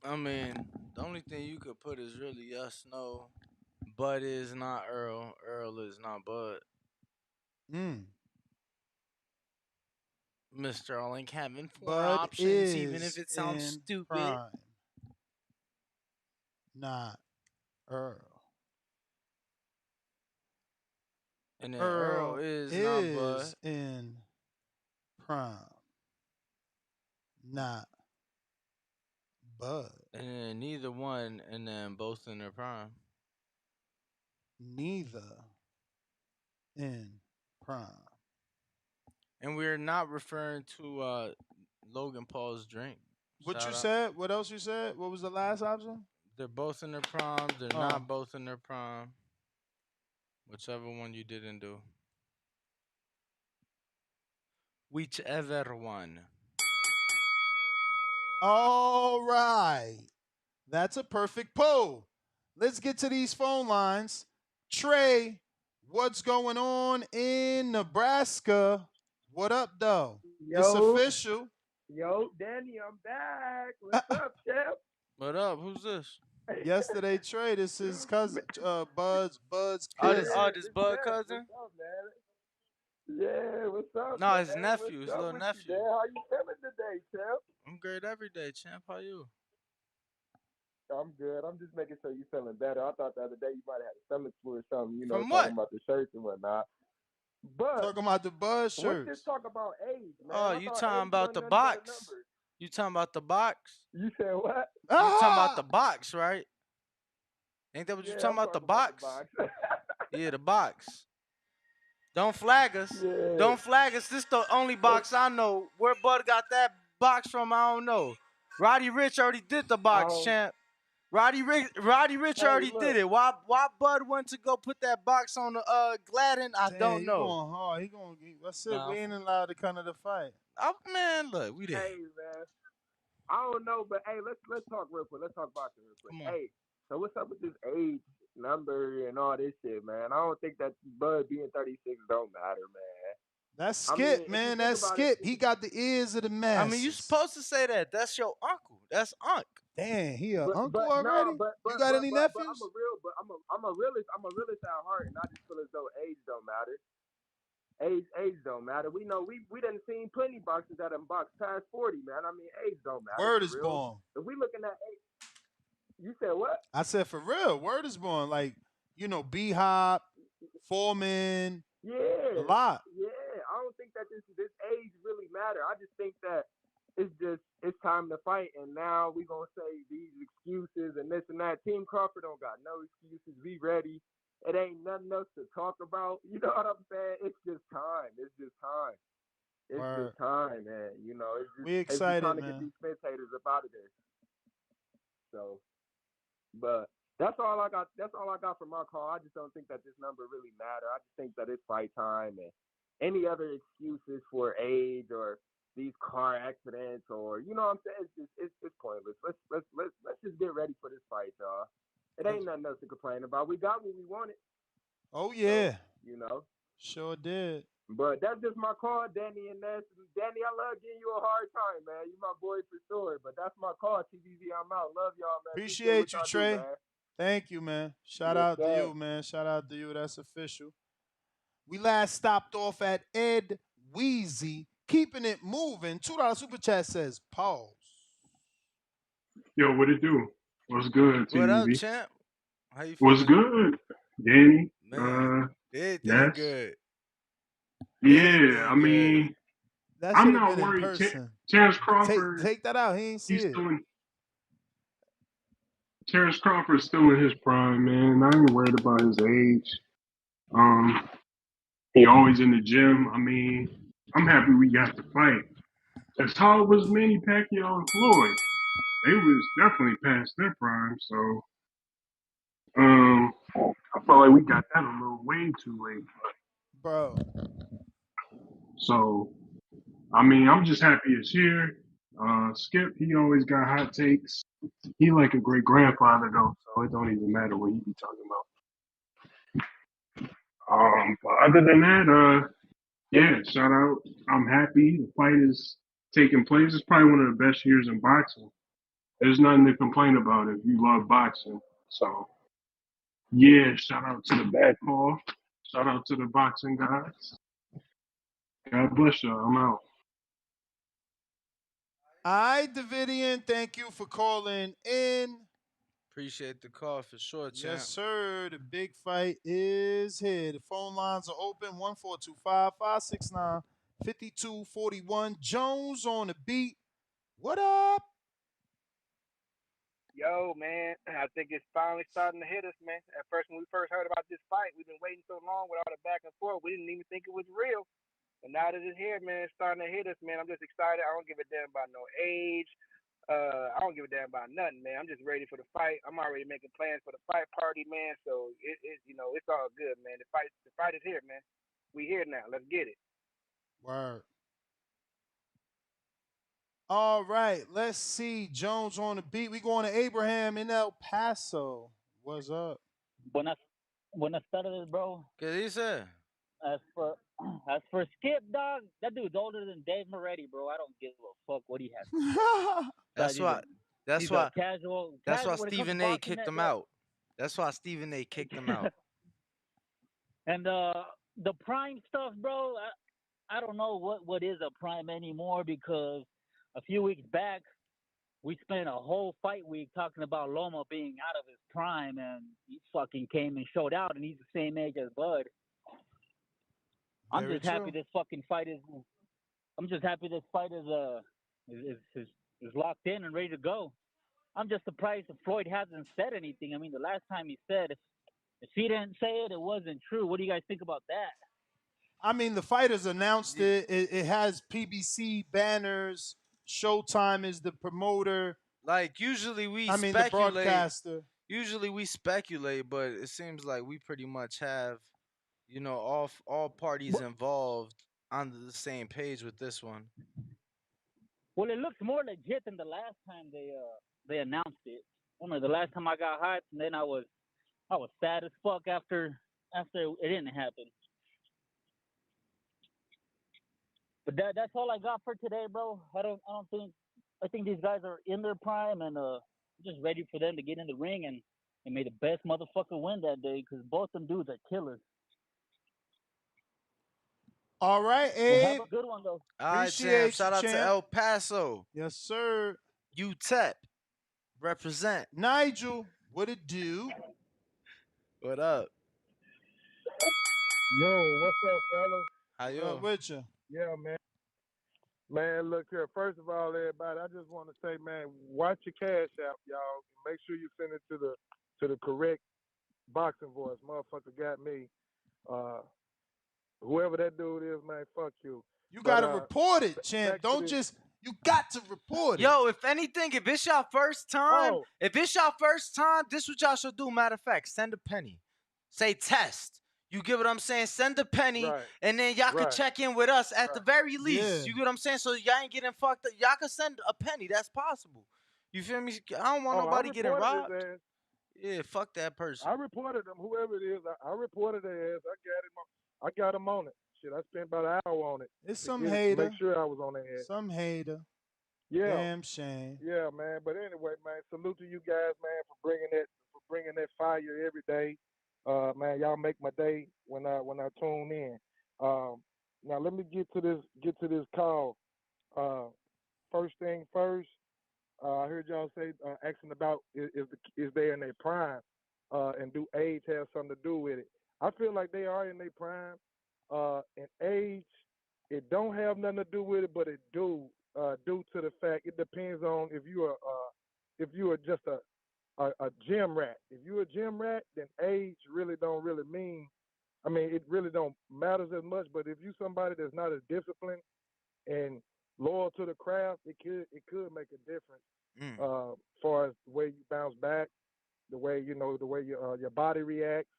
I mean, the only thing you could put is really yes, no. Bud is not Earl. Earl is not Bud. Mr. Link having four Bud options, even if it sounds in stupid. prime. Not Earl. And then Earl is not Bud. In prime. Not Bud. And then neither one, and then both in their prime. Neither in prime. And we're not referring to Logan Paul's drink. What you said? What else you said? What was the last option? They're both in their prime. They're not both in their prime. Whichever one you didn't do. Whichever one. All right. That's a perfect poll. Let's get to these phone lines. Trey, what's going on in Nebraska? What up, though? Yo. It's official. Yo, Danny, I'm back. What's up, champ? What up? Who's this? Yesterday, Trey, this is cousin, Bud's cousin. This Bud cousin? What's up, man? Yeah, what's up? No, man? his nephew, his little nephew. You, how you feeling today, champ? I'm great every day, champ. How you? I'm good. I'm just making sure you're feeling better. I thought the other day you might have had a stomach flu or something, you know, From talking what? about the shirts and whatnot. But talking about the Bud shirts. Let's just talk about age, man. Oh, you talking about the box? You talking about the box? You said what? You talking about the box, right? Ain't that what you talking about? The box? Yeah, the box. Don't flag us. Yeah. Don't flag us. This the only box I know. Where Bud got that box from, I don't know. Roddy Rich already did the box, champ. Roddy Rich already did it. Why Bud went to go put that box on the Gladden? I don't know. He going hard. He going to get. That's it. We ain't allowed to come to the fight. Oh man, look, we there. Hey man, I don't know, but hey, let's talk real quick. Let's talk boxing real quick. Hey, so what's up with this age number and all this shit, man? I don't think that Bud being 36 don't matter, man. That's Skip, man. That's Skip. He got the ears of the masses. I mean, you supposed to say that. That's your uncle. That's Unc. Damn, he an uncle already? You got any nephews? I'm a realist at heart, and I just feel as though age don't matter. Age don't matter. We know we done seen plenty boxers that have boxed past 40, man. I mean, age don't matter. Word is born. If we looking at age, you said what? I said for real. Word is born. Like, you know, B-Hop, Foreman. Yeah. A lot. Yeah. I don't think that this age really matter. I just think that it's time to fight, and now we gonna say these excuses and this and that. Team Crawford don't got no excuses. We ready. It ain't nothing else to talk about. You know what I'm saying? It's just time. It's just time. It's just time, man. You know, it's just, we excited, trying to man. get these Spence haters up out of there. So, but that's all I got. That's all I got for my call. I just don't think that this number really matter. I just think that it's fight time, and any other excuses for age or these car accidents or you know what I'm saying, it's pointless. Let's just get ready for this fight, y'all. It ain't nothing else to complain about. We got what we wanted. Oh yeah. So, you know. Sure did. But that's just my call, Danny and Ness. Danny, I love giving you a hard time, man. You my boy for sure. But that's my call. TVZ, I'm out. Love y'all, man. Appreciate you, Trey. Thank you, man. Shout out to you, man. Shout out to you. That's official. We last stopped off at Ed Weezy. Keeping it moving. $2 super chat says pause. Yo, what it do? What's good, What up, TDB? champ? How you What's feeling? good, Danny? Man, everything Ness? good. Yeah, I Everything good. mean, That I'm should have not been in worried. person. Terence Crawford, Take that out. He ain't see he's it. still in. Terence Crawford's still in his prime, man. I ain't worried about his age. He always in the gym. I mean, I'm happy we got the fight. As tall was Manny Pacquiao and Floyd. They was definitely past their prime, so I felt like we got that a little way too late. Bro. So I mean, I'm just happy it's here. Skip, he always got hot takes. He like a great grandfather though, so it don't even matter what he be talking about. But other than that, yeah, shout out. I'm happy the fight is taking place. It's probably one of the best years in boxing. There's nothing to complain about if you love boxing. So yeah, shout out to the bad call. Shout out to the boxing guys. God bless y'all. I'm out. All right, Davidian, thank you for calling in. Appreciate the call for sure, champ. Yes, sir. The big fight is here. The phone lines are open 1425 569 5241. Jones on the beat. What up? Yo, man, I think it's finally starting to hit us, man. At first, when we first heard about this fight, we've been waiting so long with all the back and forth, we didn't even think it was real. And now that it's here, man, it's starting to hit us, man. I'm just excited. I don't give a damn about no age. I don't give a damn about nothing, man. I'm just ready for the fight. I'm already making plans for the fight party, man. So it's all good, man. The fight is here, man. We here now. Let's get it. Word. All right, let's see. Jones on the beat. We going to Abraham in El Paso. What's up? Buenas tardes, bro. ¿Qué dice? As for as for Skip, dog, that dude's older than Dave Moretti, bro. I don't give a fuck what he has to say. That's why. He's a casual. That's why when it comes to Stephen A. boxing, kicked him bro. out. That's why Stephen A. kicked him out. And the prime stuff, bro. I don't know what is a prime anymore because a few weeks back we spent a whole fight week talking about Loma being out of his prime, and he fucking came and showed out, and he's the same age as Bud. I'm Very just happy true. this fucking fight is. I'm just happy this fight is locked in and ready to go. I'm just surprised that Floyd hasn't said anything. I mean, the last time he said, if he didn't say it, it wasn't true. What do you guys think about that? I mean, the fighters announced it. It has PBC banners. Showtime is the promoter. Like usually we the speculate. broadcaster. Usually we speculate, but it seems like we pretty much have, all parties involved on the same page with this one. Well, it looks more legit than the last time they announced it. I remember the last time I got hyped, and then I was sad as fuck after it didn't happen. But that's all I got for today, bro. I think these guys are in their prime and just ready for them to get in the ring and may the best motherfucker win that day because both them dudes are killers. All right, Abe. Well, have a good one though. All right, champ. Shout out to El Paso. Yes, sir. UTEP. Represent. Nigel, what it do? What up? Yo, what's up, fellas? How you? What up with you? Yeah, man. Man, look here. First of all, everybody, I just want to say, man, watch your cash app, y'all. Make sure you send it to the correct boxing voice. Motherfucker got me. Whoever that dude is, man, fuck you. You gotta report it, champ. Don't just. You got to report it. Yo, if anything, if it's your first time, this what y'all should do. Matter of fact, send a penny. Say test. You get what I'm saying? Send a penny, and then y'all can check in with us at the very least. You get what I'm saying? So y'all ain't getting fucked up. Y'all can send a penny. That's possible. You feel me? I don't want nobody getting robbed. Yeah, fuck that person. I reported them, whoever it is. I reported their ass. I got them on it. Shit, I spent about an hour on it. It's some hater. Make sure I was on their head. Some hater. Yeah. Damn shame. Yeah, man. But anyway, man, salute to you guys, man, for bringing that fire every day. Man, y'all make my day when I tune in. Now let me get to this call. First thing first. I heard y'all say asking about is they in their prime, and do age have something to do with it? I feel like they are in their prime, and age it don't have nothing to do with it, but it do due to the fact it depends on if you are just a gym rat. If you're a gym rat, then age really don't really mean. I mean, it really don't matters as much. But if you somebody that's not as disciplined and loyal to the craft, it could make a difference. As far as the way you bounce back, the way your body reacts.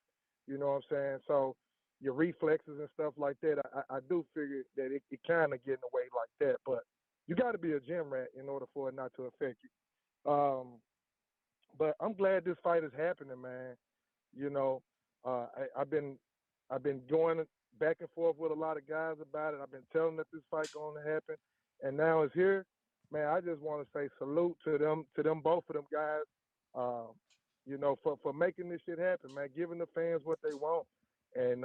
You know what I'm saying? So your reflexes and stuff like that. I do figure that it kind of get in the way like that. But you got to be a gym rat in order for it not to affect you. But I'm glad this fight is happening, man. You know, I've been going back and forth with a lot of guys about it. I've been telling them that this fight going to happen, and now it's here. Man, I just want to say salute to them, both of them guys. You know, for making this shit happen, man, giving the fans what they want, and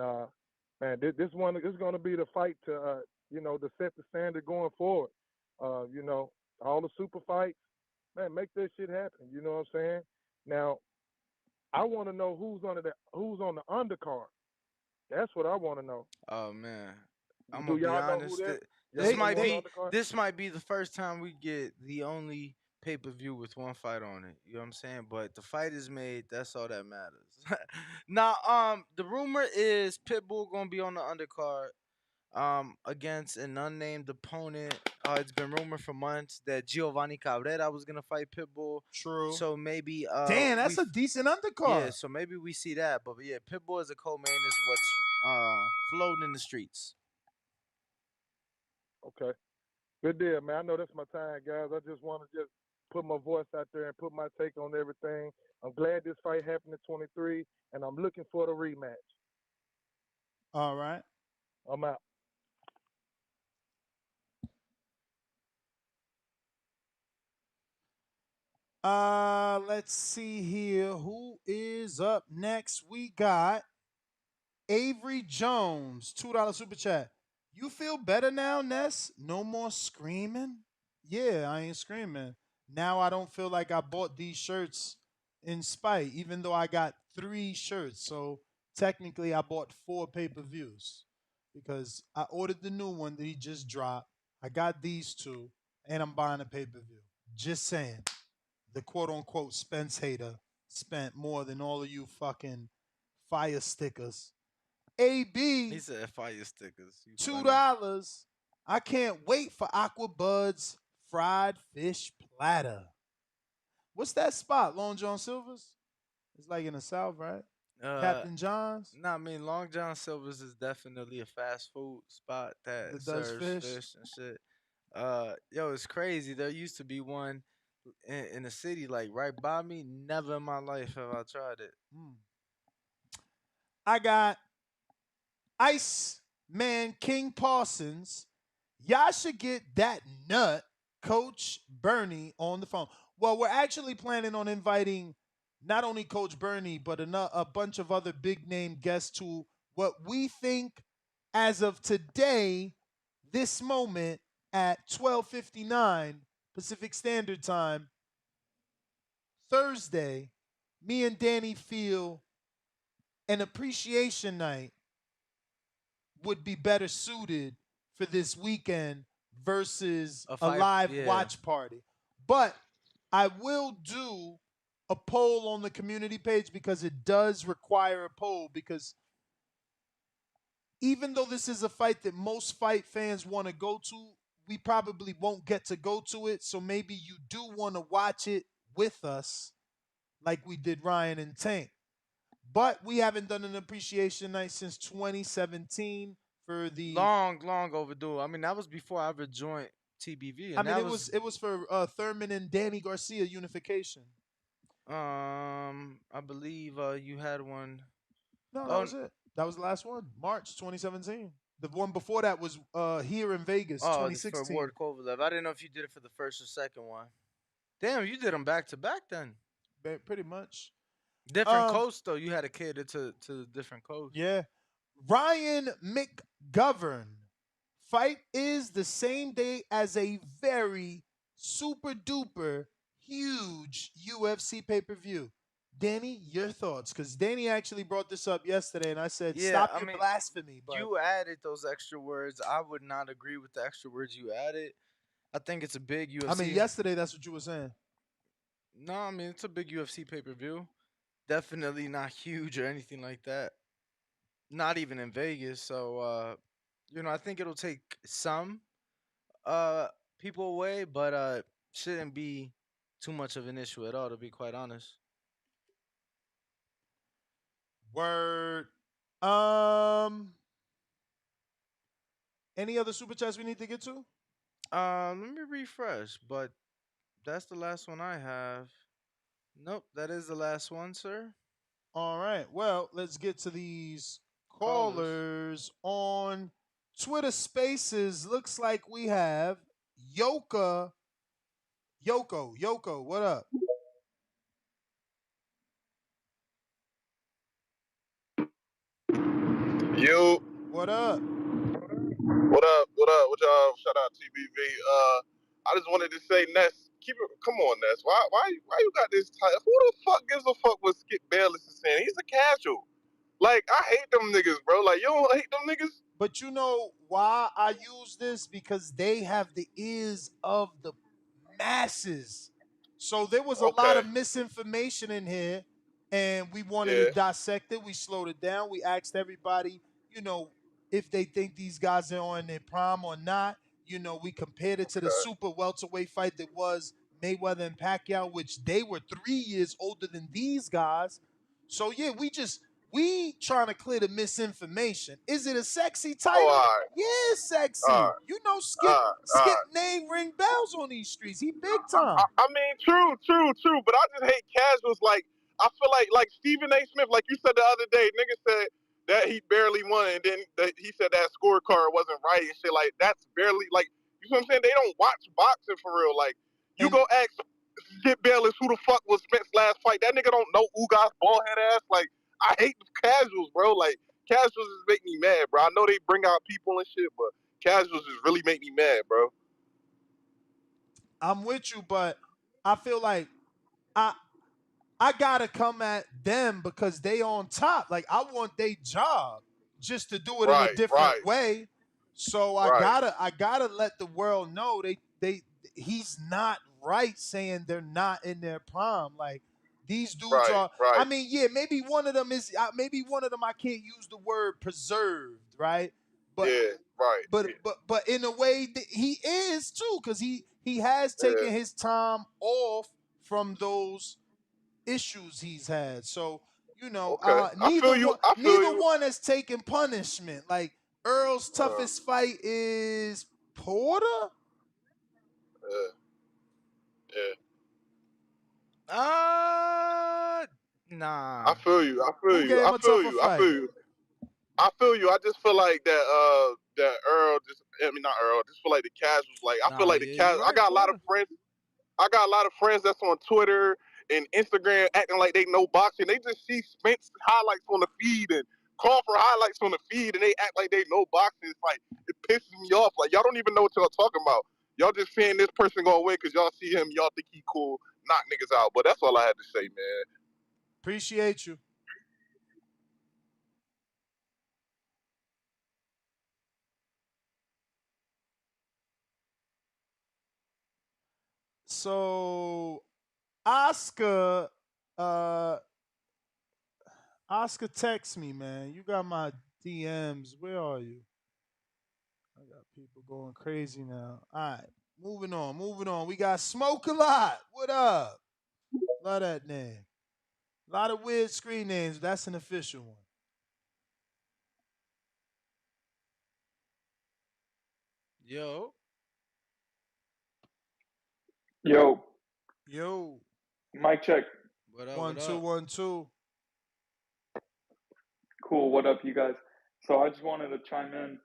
man, this is going to be the fight to to set the standard going forward. You know, all the super fights, man, make this shit happen. You know what I'm saying? Now, I want to know who's on the undercard. That's what I want to know. Oh man, I'm Do gonna be y'all know who honest. that? This Y'all know might who on the be undercard? this might be the first time we get the only pay-per-view with one fight on it. You know what I'm saying? But the fight is made. That's all that matters. Now, the rumor is Pitbull gonna be on the undercard. Against an unnamed opponent. It's been rumored for months that Giovanni Cabrera was gonna fight Pitbull. True. So maybe Damn, that's a decent undercard. yeah, so maybe we see that. But yeah, Pitbull as a co-main is what's floating in the streets. Okay. Good deal, man. I know that's my time, guys. I just want to just put my voice out there and put my take on everything. I'm glad this fight happened in 23, and I'm looking for the rematch. All right. I'm out. Let's see here. Who is up next? We got Avery Jones, $2 super chat. You feel better now, Ness? No more screaming? Yeah, I ain't screaming. Now I don't feel like I bought these shirts in spite, even though I got 3 shirts. So technically I bought 4 pay-per-views because I ordered the new one that he just dropped. I got these 2, and I'm buying a pay-per-view. Just saying. The quote-unquote Spence hater spent more than all of you fucking fire stickers. AB, He said fire stickers. You funny. $2. I can't wait for Aqua Bud's fried fish platter. What's that spot? Long John Silver's? It's like in the South, right? Captain John's? No, I mean Long John Silver's is definitely a fast food spot that does serves fish? fish and shit. Yo, it's crazy. There used to be one in the city, like right by me. Never in my life have I tried it. I got Ice Man King Parsons. Y'all should get that nut, Coach Bernie, on the phone. Well, we're actually planning on inviting not only Coach Bernie, but a bunch of other big name guests to what we think as of today, this moment at 12:59 Pacific Standard Time, Thursday, me and Danny feel an appreciation night would be better suited for this weekend versus a live watch party. But I will do a poll on the community page because it does require a poll, because even though this is a fight that most fight fans want to go to, we probably won't get to go to it. So maybe you do want to watch it with us like we did Ryan and Tank. But we haven't done an appreciation night since 2017 for the long overdue. I mean, that was before I ever joined TBV. And it was for Thurman and Danny Garcia unification. I believe you had one. No, that was it. That was the last one, March 2017. The one before that was here in Vegas, 2016. For Ward Kovalev. I didn't know if you did it for the first or second one. Damn, you did them back to back then. Pretty much. Different coasts, though. You had to cater to different coasts. Yeah. Ryan McGovern. Fight is the same day as a very super duper huge UFC pay-per-view. Danny, your thoughts? Because Danny actually brought this up yesterday, and I said, Yeah, stop I your mean, blasphemy. But you added those extra words. I would not agree with the extra words you added. I think it's a big UFC. I mean, yesterday that's what you were saying. No, I mean it's a big UFC pay per view. Definitely not huge or anything like that. Not even in Vegas. So I think it'll take some uh people away, but shouldn't be too much of an issue at all, to be quite honest. Word. Any other super chats we need to get to? Let me refresh, but that's the last one I have. Nope, that is the last one, sir. All right. Well, let's get to these Callers. callers on Twitter Spaces. Looks like we have Yoko. Yoko, what up? Yo. What up? What up? What up? What y'all? Shout out TBV. I just wanted to say, Ness, keep it. Come on, Ness. Why you got this title? Who the fuck gives a fuck what Skip Bayless is saying? He's a casual. Like, I hate them niggas, bro. Like, you don't hate them niggas? But you know why I use this? Because they have the ears of the masses. So there was a lot Okay. of misinformation in here, and we wanted to Yeah. dissect it. We slowed it down. We asked everybody, if they think these guys are on their prime or not. We compared it to the super welterweight fight that was Mayweather and Pacquiao, which they were 3 years older than these guys. So yeah, we trying to clear the misinformation. Is it a sexy title? all right. Yeah, sexy. All right. Skip name ring bells on these streets. He big time. I mean, true. But I just hate casuals. Like, I feel like Stephen A. Smith, like you said the other day, nigga said that he barely won, and then he said that scorecard wasn't right and shit. Like, that's barely, like, you know what I'm saying? They don't watch boxing for real. Like, you go ask Skip Bayless who the fuck was Spence last fight. That nigga don't know Ugas bald head ass. Like, I hate casuals, bro. Like, casuals just make me mad, bro. I know they bring out people and shit, but casuals just really make me mad, bro. I'm with you, but I feel like I gotta come at them because they on top. Like I want their job just to do it in a different way. So I gotta let the world know he's not right saying they're not in their prime. Like these dudes are. I mean, yeah, maybe one of them is. Maybe one of them I can't use the word preserved, right? But yeah, right. But in a way that he is too, because he has taken his time off from those issues he's had. So neither one has taken punishment. Like Earl's toughest fight is Porter. Nah. I feel you. I just feel like that Earl not Earl. I just feel like the casuals. Like I feel like the casuals. I got a lot of friends. I got a lot of friends that's on Twitter and Instagram acting like they know boxing. They just see Spence highlights on the feed and Crawford highlights on the feed, and they act like they know boxing. It's like it pisses me off. Like y'all don't even know what y'all talking about. Y'all just saying this person gonna win because y'all see him. Y'all think he cool. Knock niggas out. But that's all I had to say, man. Appreciate you. So Oscar text me, man. You got my DMs. Where are you? I got people going crazy now. All right. Moving on. We got Smoke a Lot. What up? Love that name. A lot of weird screen names. That's an official one. Yo. Yo. Mic check. What up? 1 2 1 2. Cool. What up, you guys? So I just wanted to chime in.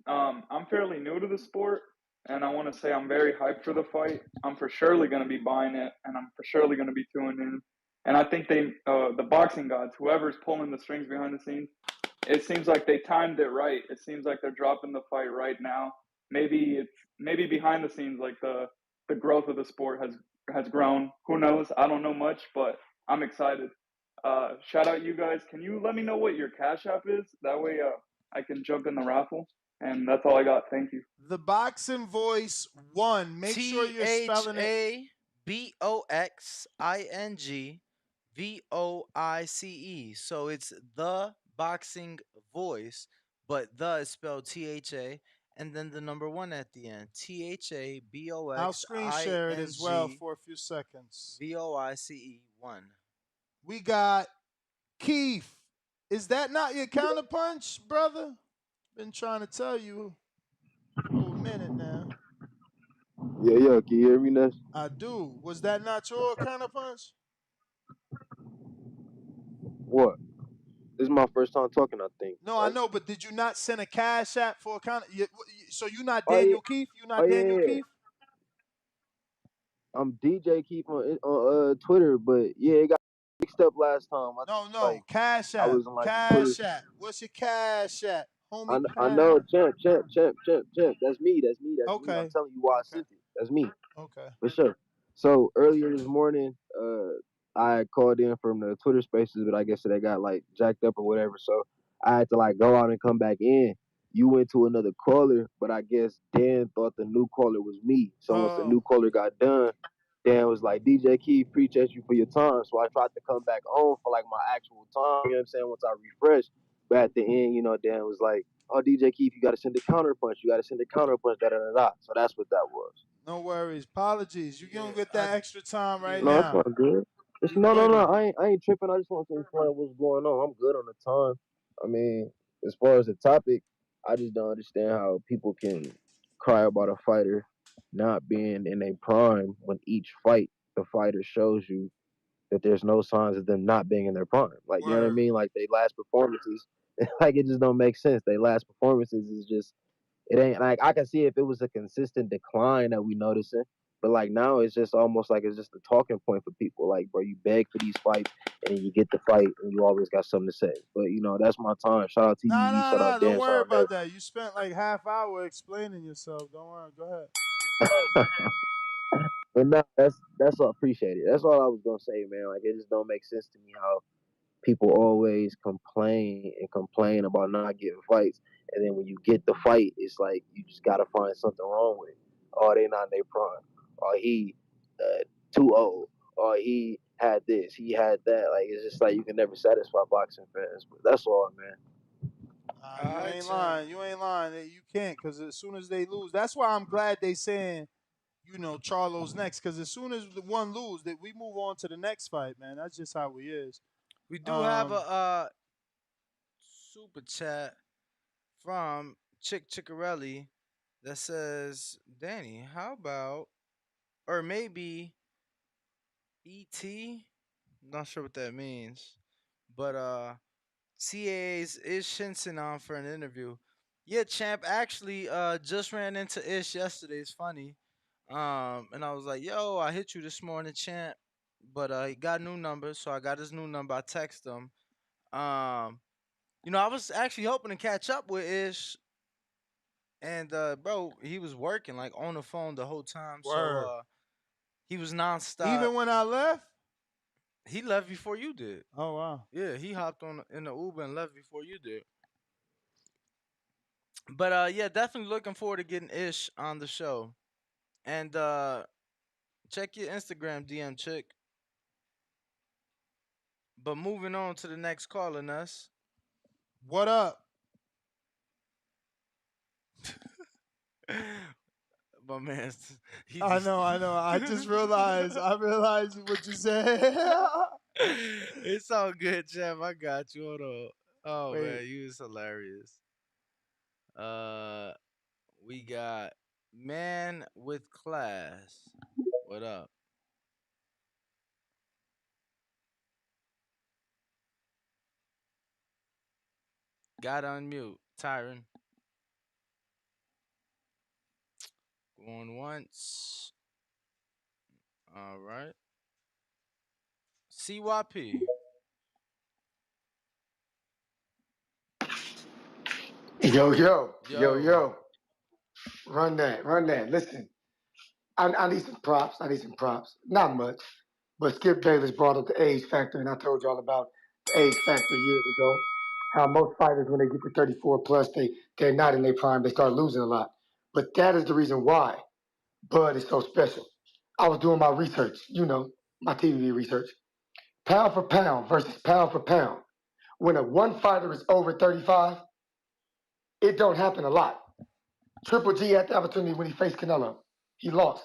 I'm fairly new to the sport, and I want to say I'm very hyped for the fight. I'm for surely going to be buying it, and I'm for surely going to be tuning in. And I think the boxing gods, whoever's pulling the strings behind the scenes, it seems like they timed it right. It seems like they're dropping the fight right now. Maybe behind the scenes, like the growth of the sport has has grown. Who knows? I don't know much, but I'm excited. Shout out you guys. Can you let me know what your Cash App is? That way I can jump in the raffle. And that's all I got. Thank you. The Boxing Voice 1. Make sure you're spelling it. THABOXINGVOICE. So it's the Boxing Voice, but the is spelled THA, and then the number 1 at the end. I'll screen share it as well THABOXINGVOICE for a few seconds. 1. We got Keith. Is that not your counterpunch, brother? Been trying to tell you for a minute now. Yeah, can you hear me, Ness? I do. Was that not your counterpunch? What? This is my first time talking, I think. No, I know, but did you not send a Cash App for a counter? So you not Oh, yeah. Daniel Keith? You not Daniel Keith? I'm DJ Keith on Twitter, but yeah, it got mixed up last time. No, Cash I App. was in like Cash Twitter. App. What's your Cash App? Homie, I Cash. know, champ. That's me. I'm Okay. telling you why I sent it. That's me. Okay. For sure. So earlier this morning, I called in from the Twitter Spaces, but I guess they got like jacked up or whatever. So I had to like go out and come back in. You went to another caller, but I guess Dan thought the new caller was me. So once the new caller got done, Dan was like, DJ Keith, appreciate you for your time. So I tried to come back on for like my actual time. You know what I'm saying? Once I refreshed. But at the end, Dan was like, oh, DJ Keith, you got to send a counter punch. You got to send a counter punch, da-da-da-da. So that's what that was. No worries. Apologies. You don't get that extra time right No, it's now. not good. No. I ain't tripping. I just want to explain what's going on. I'm good on the time. I mean, as far as the topic, I just don't understand how people can cry about a fighter not being in a prime when each fight the fighter shows you that there's no signs of them not being in their prime. Like, you know what I mean? Like, they last performances, like, it just don't make sense. They last performances is just, it ain't, like, I can see if it was a consistent decline that we noticing, but, like, now it's just almost like it's just a talking point for people. Like, bro, you beg for these fights, and then you get the fight, and you always got something to say. But, that's my time. Shout out TBV, shout out Dan, Don't shout worry out about that. You spent like half hour explaining yourself. Don't worry. Go ahead. But no, that's all appreciated. That's all I was gonna say, man. Like, it just don't make sense to me how people always complain about not getting fights, and then when you get the fight, it's like you just gotta find something wrong with it. Oh, they not in their prime. Or he too old. Or he had this, he had that. Like, it's just like you can never satisfy boxing fans. But that's all, man. You ain't lying. You ain't lying. You can't, because as soon as they lose, that's why I'm glad they saying, Charlo's next, because as soon as the one lose, that we move on to the next fight, man. That's just how we is. We do have a super chat from Chick Chickarelli that says, Danny, how about, or maybe ET? Not sure what that means. But CAA's Ish Shinson on for an interview. Yeah, champ, actually just ran into Ish yesterday. It's funny. And I was like, yo, I hit you this morning, champ. But he got a new number, so I got his new number. I text him. I was actually hoping to catch up with Ish. And bro, he was working like on the phone the whole time. Word. So he was nonstop. Even when I left? He left before you did. Oh wow. Yeah, he hopped in the Uber and left before you did. But yeah, definitely looking forward to getting Ish on the show. And check your Instagram DM, chick. But moving on to the next caller, Ness. What up? My man, I know. I just realized. I realized what you said. It's all good, Jeff. I got you. Hold on. Oh Wait. man, you is hilarious. We got Man with Class. What up? Got unmute. Tyron. Going once. All right. CYP. Yo. Run that. Listen, I need some props. Not much. But Skip Bayless brought up the age factor, and I told y'all about the age factor years ago. How most fighters, when they get to 34 plus, they're not in their prime. They start losing a lot. But that is the reason why Bud is so special. I was doing my research, my TV research. Pound for pound versus pound for pound. When one fighter is over 35, it don't happen a lot. Triple G had the opportunity when he faced Canelo. He lost.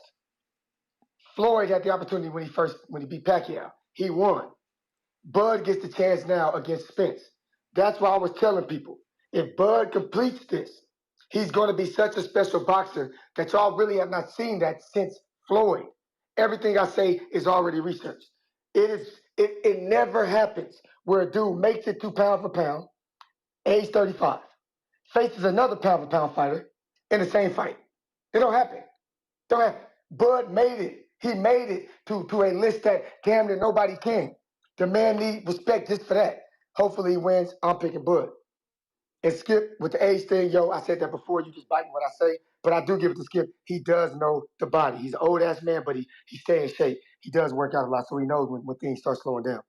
Floyd had the opportunity when he beat Pacquiao. He won. Bud gets the chance now against Spence. That's why I was telling people, if Bud completes this, he's going to be such a special boxer that y'all really have not seen that since Floyd. Everything I say is already researched. It never happens where a dude makes it to pound for pound, age 35, faces another pound for pound fighter in the same fight. It don't happen. Don't happen. Bud made it. He made it to a list that damn near nobody can. The man need respect just for that. Hopefully he wins. I'm picking Bud. And Skip, with the age thing, I said that before. You just biting what I say. But I do give it to Skip. He does know the body. He's an old-ass man, but he stays in shape. He does work out a lot, so he knows when things start slowing down.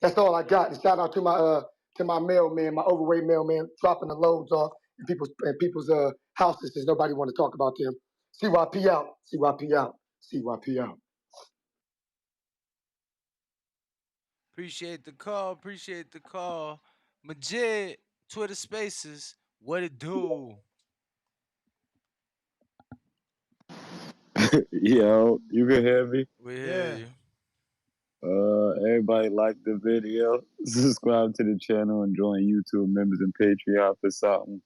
That's all I got. And shout out to my mailman, my overweight mailman, dropping the loads off in people's houses since nobody want to talk about them. CYP out. CYP out. CYP out. Appreciate the call. Appreciate the call. Majid, Twitter Spaces. What it do? Yo, you can hear me? We hear Yeah. you. Everybody like the video. Subscribe to the channel and join YouTube members and Patreon for something.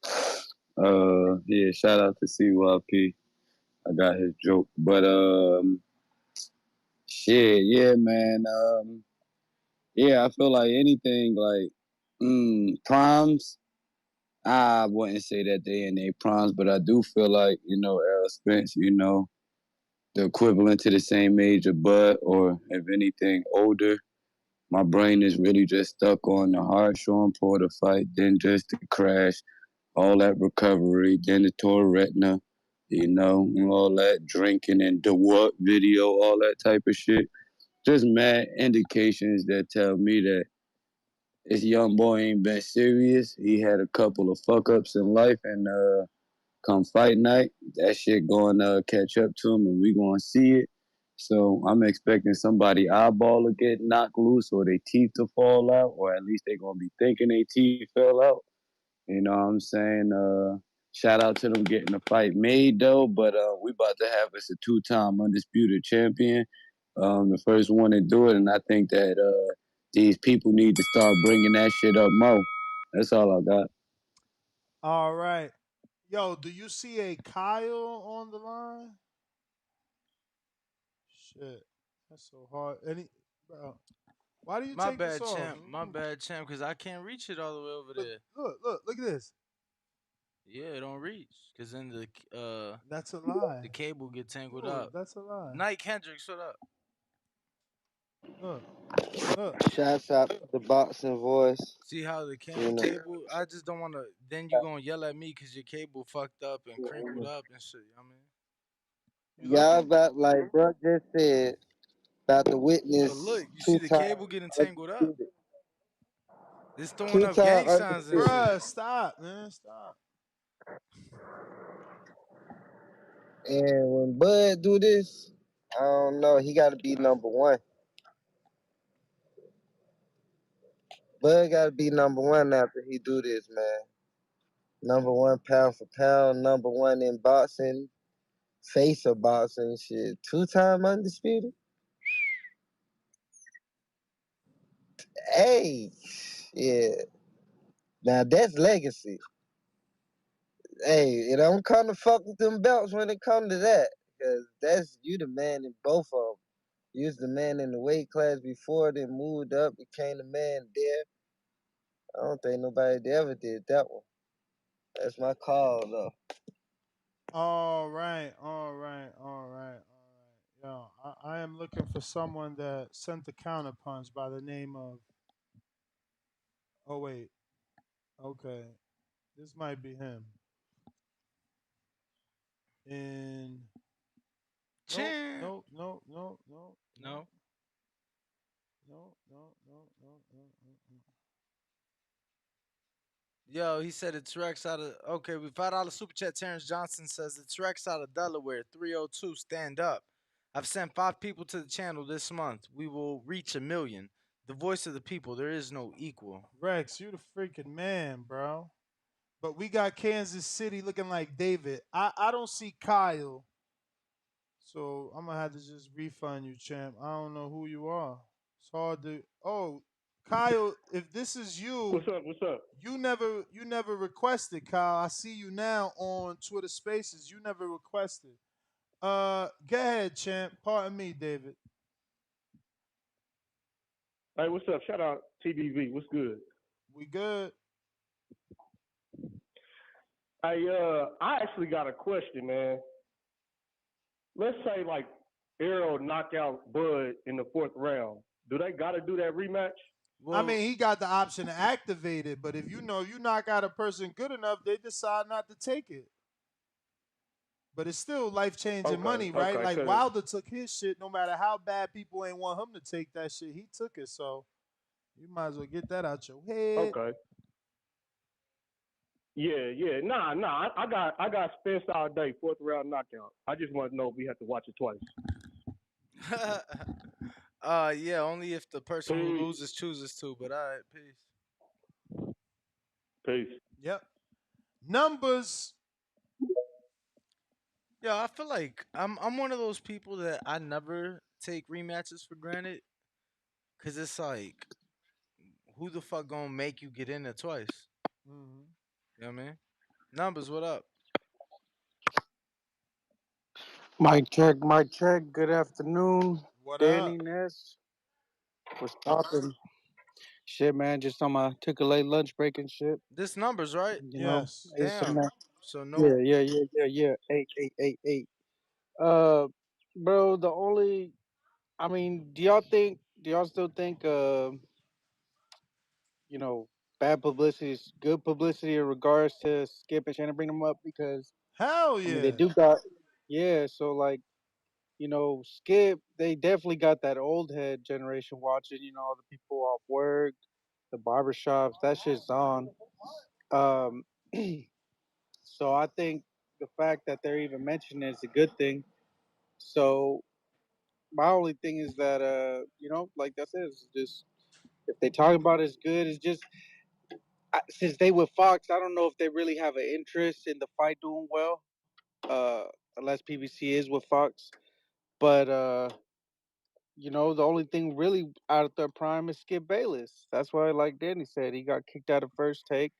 Yeah, shout out to CYP. I got his joke. But shit, yeah, man. Yeah, I feel like anything like primes. I wouldn't say that they in their primes, but I do feel like, Errol Spence, the equivalent to the same age of Bud, or if anything older. My brain is really just stuck on the hard Sean Porter fight, then just the crash, all that recovery, then the tore retina, all that drinking and the what video, all that type of shit. Just mad indications that tell me that this young boy ain't been serious. He had a couple of fuck ups in life, and come fight night, that shit going to catch up to him, and we going to see it. So I'm expecting somebody eyeball to get knocked loose, or their teeth to fall out, or at least they gonna be thinking their teeth fell out. You know what I'm saying? Shout out to them getting the fight made though, but we about to have us a 2-time undisputed champion, the first one to do it, and I think that these people need to start bringing that shit up more. That's all I got. All right. Yo, do you see a Kyle on the line? Shit. That's so hard. Bro, why do you My take this bad, off? champ. My bad, champ, because I can't reach it all the way over there. Look at this. Yeah, it don't reach. Because then That's a lie. the cable get tangled Ooh, up. that's a lie. Nike Kendrick, shut up. Look. Shouts out to the boxing voice. See how the You know. cable, I just don't want to, then you going to yell at me because your cable fucked up and crinkled up and shit. You know what I mean? Y'all about like bro just said about to But witness look, you see the 2-time cable getting tangled up. undisputed. It's throwing up 2-time gang signs and undisputed. shit. Bruh, stop, man. Stop. And when Bud do this, I don't know. He got to be number one. Bud got to be number one after he do this, man. Number one pound for pound. Number one in boxing. Face of boxing shit. 2-time undisputed. Hey, yeah. Now that's legacy. Hey, it don't come to fuck with them belts when it come to that. Cause that's you the man in both of them. You was the man in the weight class before, then moved up, became the man there. I don't think nobody ever did that one. That's my call though. All right. Yo, I am looking for someone that sent the counterpunch by the name of. Oh, wait. Okay. This might be him. In Nope, Champ. nope, nope, nope, nope, No. nope, nope, nope, nope, nope. Yo, he said it's Rex out of okay. We $5 super chat. Terrence Johnson says it's Rex out of Delaware. 302. Stand up. I've sent 5 people to the channel this month. We will reach 1,000,000. The voice of the people. There is no equal. Rex, you the freaking man, bro. But we got Kansas City looking like David. I don't see Kyle. So I'm gonna have to just refund you, champ. I don't know who you are. It's hard to. Oh, Kyle, if this is you, What's up? What's up? you never requested, Kyle. I see you now on Twitter Spaces. You never requested. Go ahead, champ. Pardon me, David. Hey, what's up? Shout out TBV. What's good? We good. Hey, I actually got a question, man. Let's say like Errol knock out Bud in the 4th round. Do they got to do that rematch? I mean, he got the option to activate it, but if you know you knock out a person good enough, they decide not to take it. But it's still life changing money, right? Okay, Like cause Wilder took his shit, no matter how bad people ain't want him to take that shit, he took it. So you might as well get that out your head. okay. Yeah. Nah. I got Spence all day, 4th round knockout. I just want to know if we have to watch it twice. Yeah, only if the person who Peace. loses chooses to. But all right, peace. Peace. Yep. Numbers. Yeah, I feel like I'm one of those people that I never take rematches for granted, cause it's like, who the fuck gonna make you get in there twice? Mm-hmm. You know what I mean? Numbers, what up? Mic check, mic check. Good afternoon, What Danny up? Ness. What's poppin'? Shit, man. Just on my took a late lunch break and shit. This numbers, right? You know, Yes. ate some Damn. that. So no. Yeah. 8. Bro. The only. I mean, do y'all still think, you know, bad publicity is good publicity in regards to Skip and Shannon bringing them up? Because Hell I mean, they yeah. do got. Yeah. So like. You know, Skip, they definitely got that old head generation watching, you know, all the people off work, the barbershops, that shit's on. Um, so I think the fact that they're even mentioning it is a good thing. So my only thing is that, you know, like I said, it's just, if they talk about it as good, it's just, since they with Fox, I don't know if they really have an interest in the fight doing well, unless PBC is with Fox. But, you know, the only thing really out of their prime is Skip Bayless. That's why, like Danny said, he got kicked out of first take,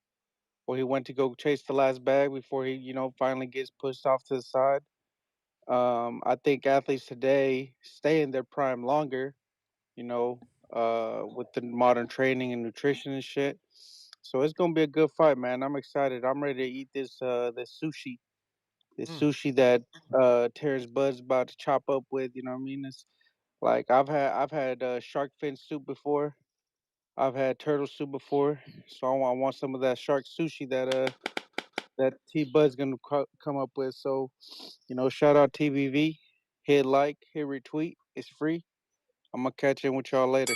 or he went to go chase the last bag before he, you know, finally gets pushed off to the side. I think athletes today stay in their prime longer, you know, with the modern training and nutrition and shit. So it's gonna be a good fight, man. I'm excited. I'm ready to eat this sushi. This sushi that Terrence Bud's about to chop up with, you know what I mean? It's like I've had shark fin soup before. I've had turtle soup before. So I want some of that shark sushi that T Bud's gonna come up with. So, you know, shout out TBV. Hit like, hit retweet. It's free. I'm gonna catch in with y'all later.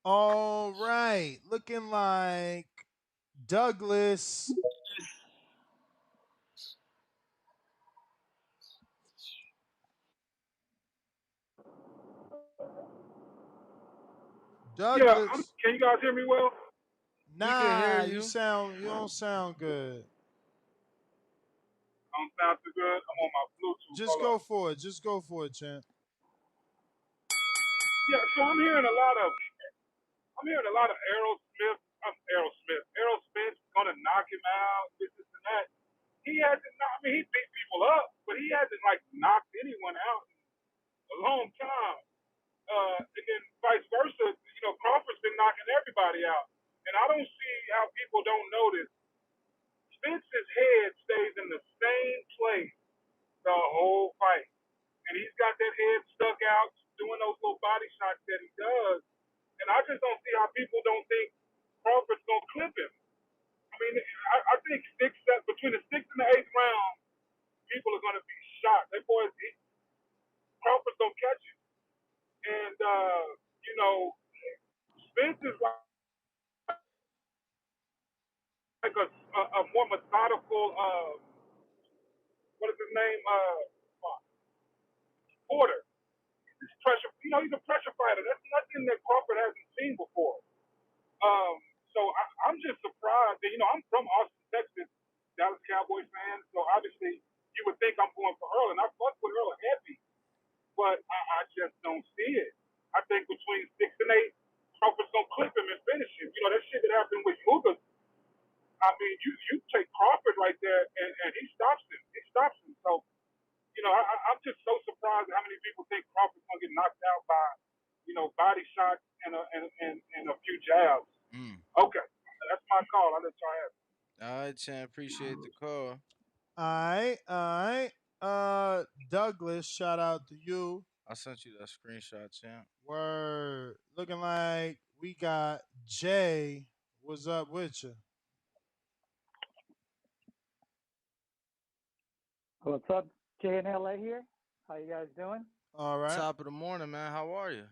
All right. Looking like Douglas. Yeah, Douglas. can you guys hear me well? We could hear Nah, you you. don't sound good. I don't sound too good. I'm on my Bluetooth. Just Hold go up. for it. Just go for it, champ. Yeah, so I'm hearing a lot of Errol Spence gonna knock him out, this and that. He hasn't I mean he beat people up, but he hasn't like knocked anyone out in a long time. And then vice versa, you know, Crawford's been knocking everybody out. And I don't see how people don't notice Spence's head stays in the same place the whole fight. And he's got that head stuck out doing those little body shots that he does. And I just don't see how people don't think Crawford's going to clip him. I mean, I think between the 6th and the 8th round, people are going to be shocked. That boy, Crawford's going to catch it. And, Spence is like a more methodical, what is his name? Porter. He's pressure. He's a pressure fighter. That's nothing that Crawford hasn't seen before. So I'm just surprised that I'm from Austin, Texas, Dallas Cowboys fan. So obviously you would think I'm going for Earl, and I fuck with Earl heavy, but I just don't see it. I think between 6 and 8, Crawford's gonna clip him and finish him. That shit that happened with Ugas. I mean, you take Crawford right there, and he stops him. He stops him. So I'm just so surprised at how many people think Crawford's gonna get knocked out by, body shots and a few jabs. Okay, that's my call. I'll let y'all have it. All right, champ. Appreciate the call. All right. Douglas, shout out to you. I sent you that screenshot, champ. Word. Looking like we got Jay. What's up with you? What's up? Jay in LA here. How you guys doing? All right. Top of the morning, man. How are you?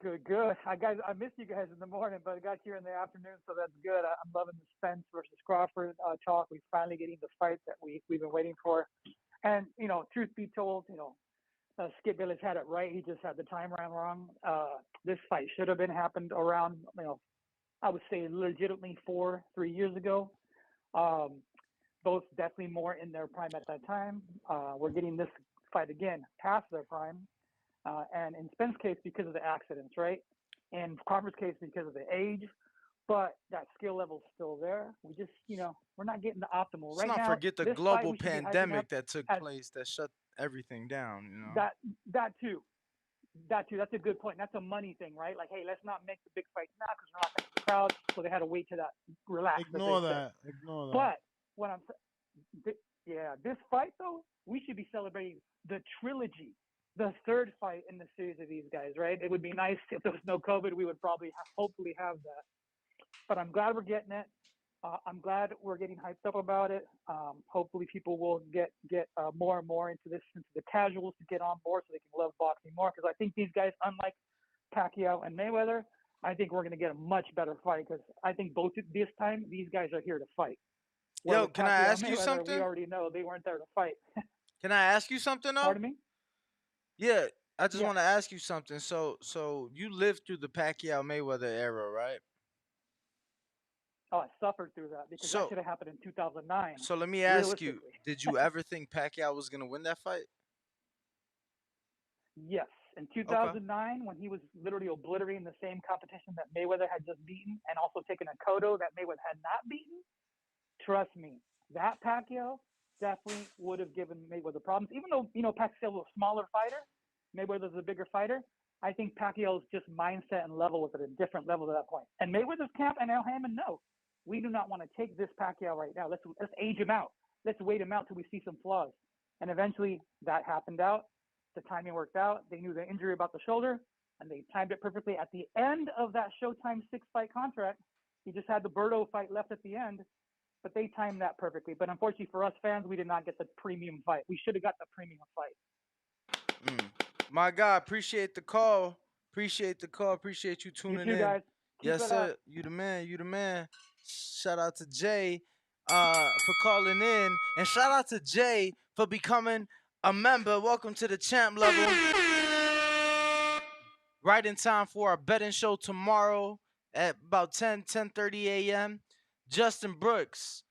Good. I missed you guys in the morning, but I got you in the afternoon, so that's good. I'm loving the Spence versus Crawford talk. We're finally getting the fight that we've been waiting for. And truth be told, Skip Bayless had it right. He just had the timeline wrong. This fight should have been happened around, I would say legitimately 3 years ago. Both definitely more in their prime at that time. We're getting this fight again past their prime. And in Spence's case, because of the accidents, right? In Crawford's case, because of the age. But that skill level's still there. We just, we're not getting the optimal. Let's right not now, forget the this global fight we should be hyping pandemic up that took place that shut everything down. That too. That's a good point. That's a money thing, right? Like, hey, let's not make the big fights now because we're not going to the crowd. So they had to wait to that relax. Ignore that. Ignore that. But what I'm saying, this fight though, we should be celebrating the trilogy, the third fight in the series of these guys, right? It would be nice if there was no COVID. We would probably hopefully have that. But I'm glad we're getting it. I'm glad we're getting hyped up about it. Hopefully people will get more and more into this, into the casuals to get on board so they can love boxing more. Because I think these guys, unlike Pacquiao and Mayweather, I think we're going to get a much better fight because I think both this time these guys are here to fight. Yo, can I ask you something? We already know they weren't there to fight. Can I ask you something though? Pardon me? Yeah, I just want to ask you something. So you lived through the Pacquiao Mayweather era, right? Oh, I suffered through that because that should have happened in 2009. So let me ask you, did you ever think Pacquiao was going to win that fight? Yes. In 2009, when he was literally obliterating the same competition that Mayweather had just beaten and also taken a Cotto that Mayweather had not beaten, trust me, that Pacquiao definitely would have given Mayweather problems. Even though, Pacquiao was a smaller fighter, Mayweather's a bigger fighter, I think Pacquiao's just mindset and level was at a different level at that point. And Mayweather's camp and Al Hammond know. We do not want to take this Pacquiao right now. Let's age him out. Let's wait him out till we see some flaws. And eventually that happened out. The timing worked out. They knew the injury about the shoulder, and they timed it perfectly. At the end of that Showtime 6-fight contract, he just had the Berto fight left at the end, but they timed that perfectly. But unfortunately for us fans, we did not get the premium fight. We should have got the premium fight. My God, appreciate the call. Appreciate the call. Appreciate you tuning in. Guys. Yes, sir. Up. You the man. You the man. Shout out to Jay for calling in. And shout out to Jay for becoming a member. Welcome to the champ level. Right in time for our betting show tomorrow at about 10:30 a.m. Justin Brooks,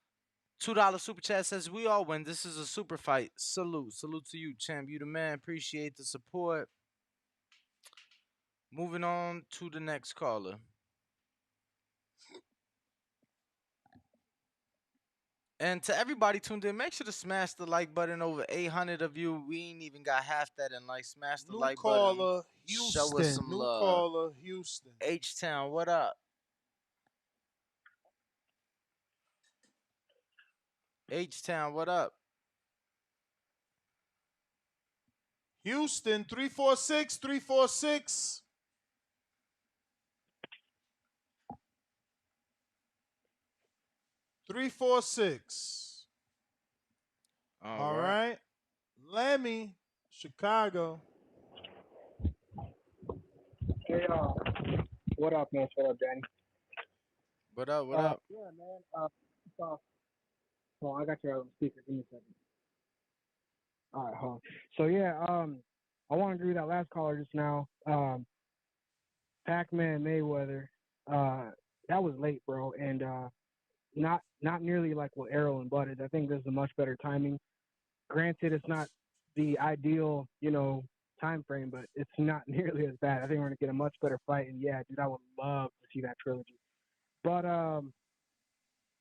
$2 super chat says we all win. This is a super fight. Salute to you, champ. You the man. Appreciate the support. Moving on to the next caller. And to everybody tuned in, make sure to smash the like button. Over 800 of you. We ain't even got half that in like. Smash the like button. Houston. Show us some love. New caller, Houston. H-Town, what up? H-Town, what up? Houston, 346. All right. Lemmy, Chicago. Hey, what up, man? What up, Danny? What up? What up? Yeah, man. So I got your speaker. Give me a second. All right, hold on. So yeah, I want to agree with that last caller just now. Pac-Man Mayweather, that was late, bro, and not nearly like what Errol and Bud is. I think there's a much better timing. Granted, it's not the ideal, time frame, but it's not nearly as bad. I think we're gonna get a much better fight, and yeah, dude, I would love to see that trilogy. But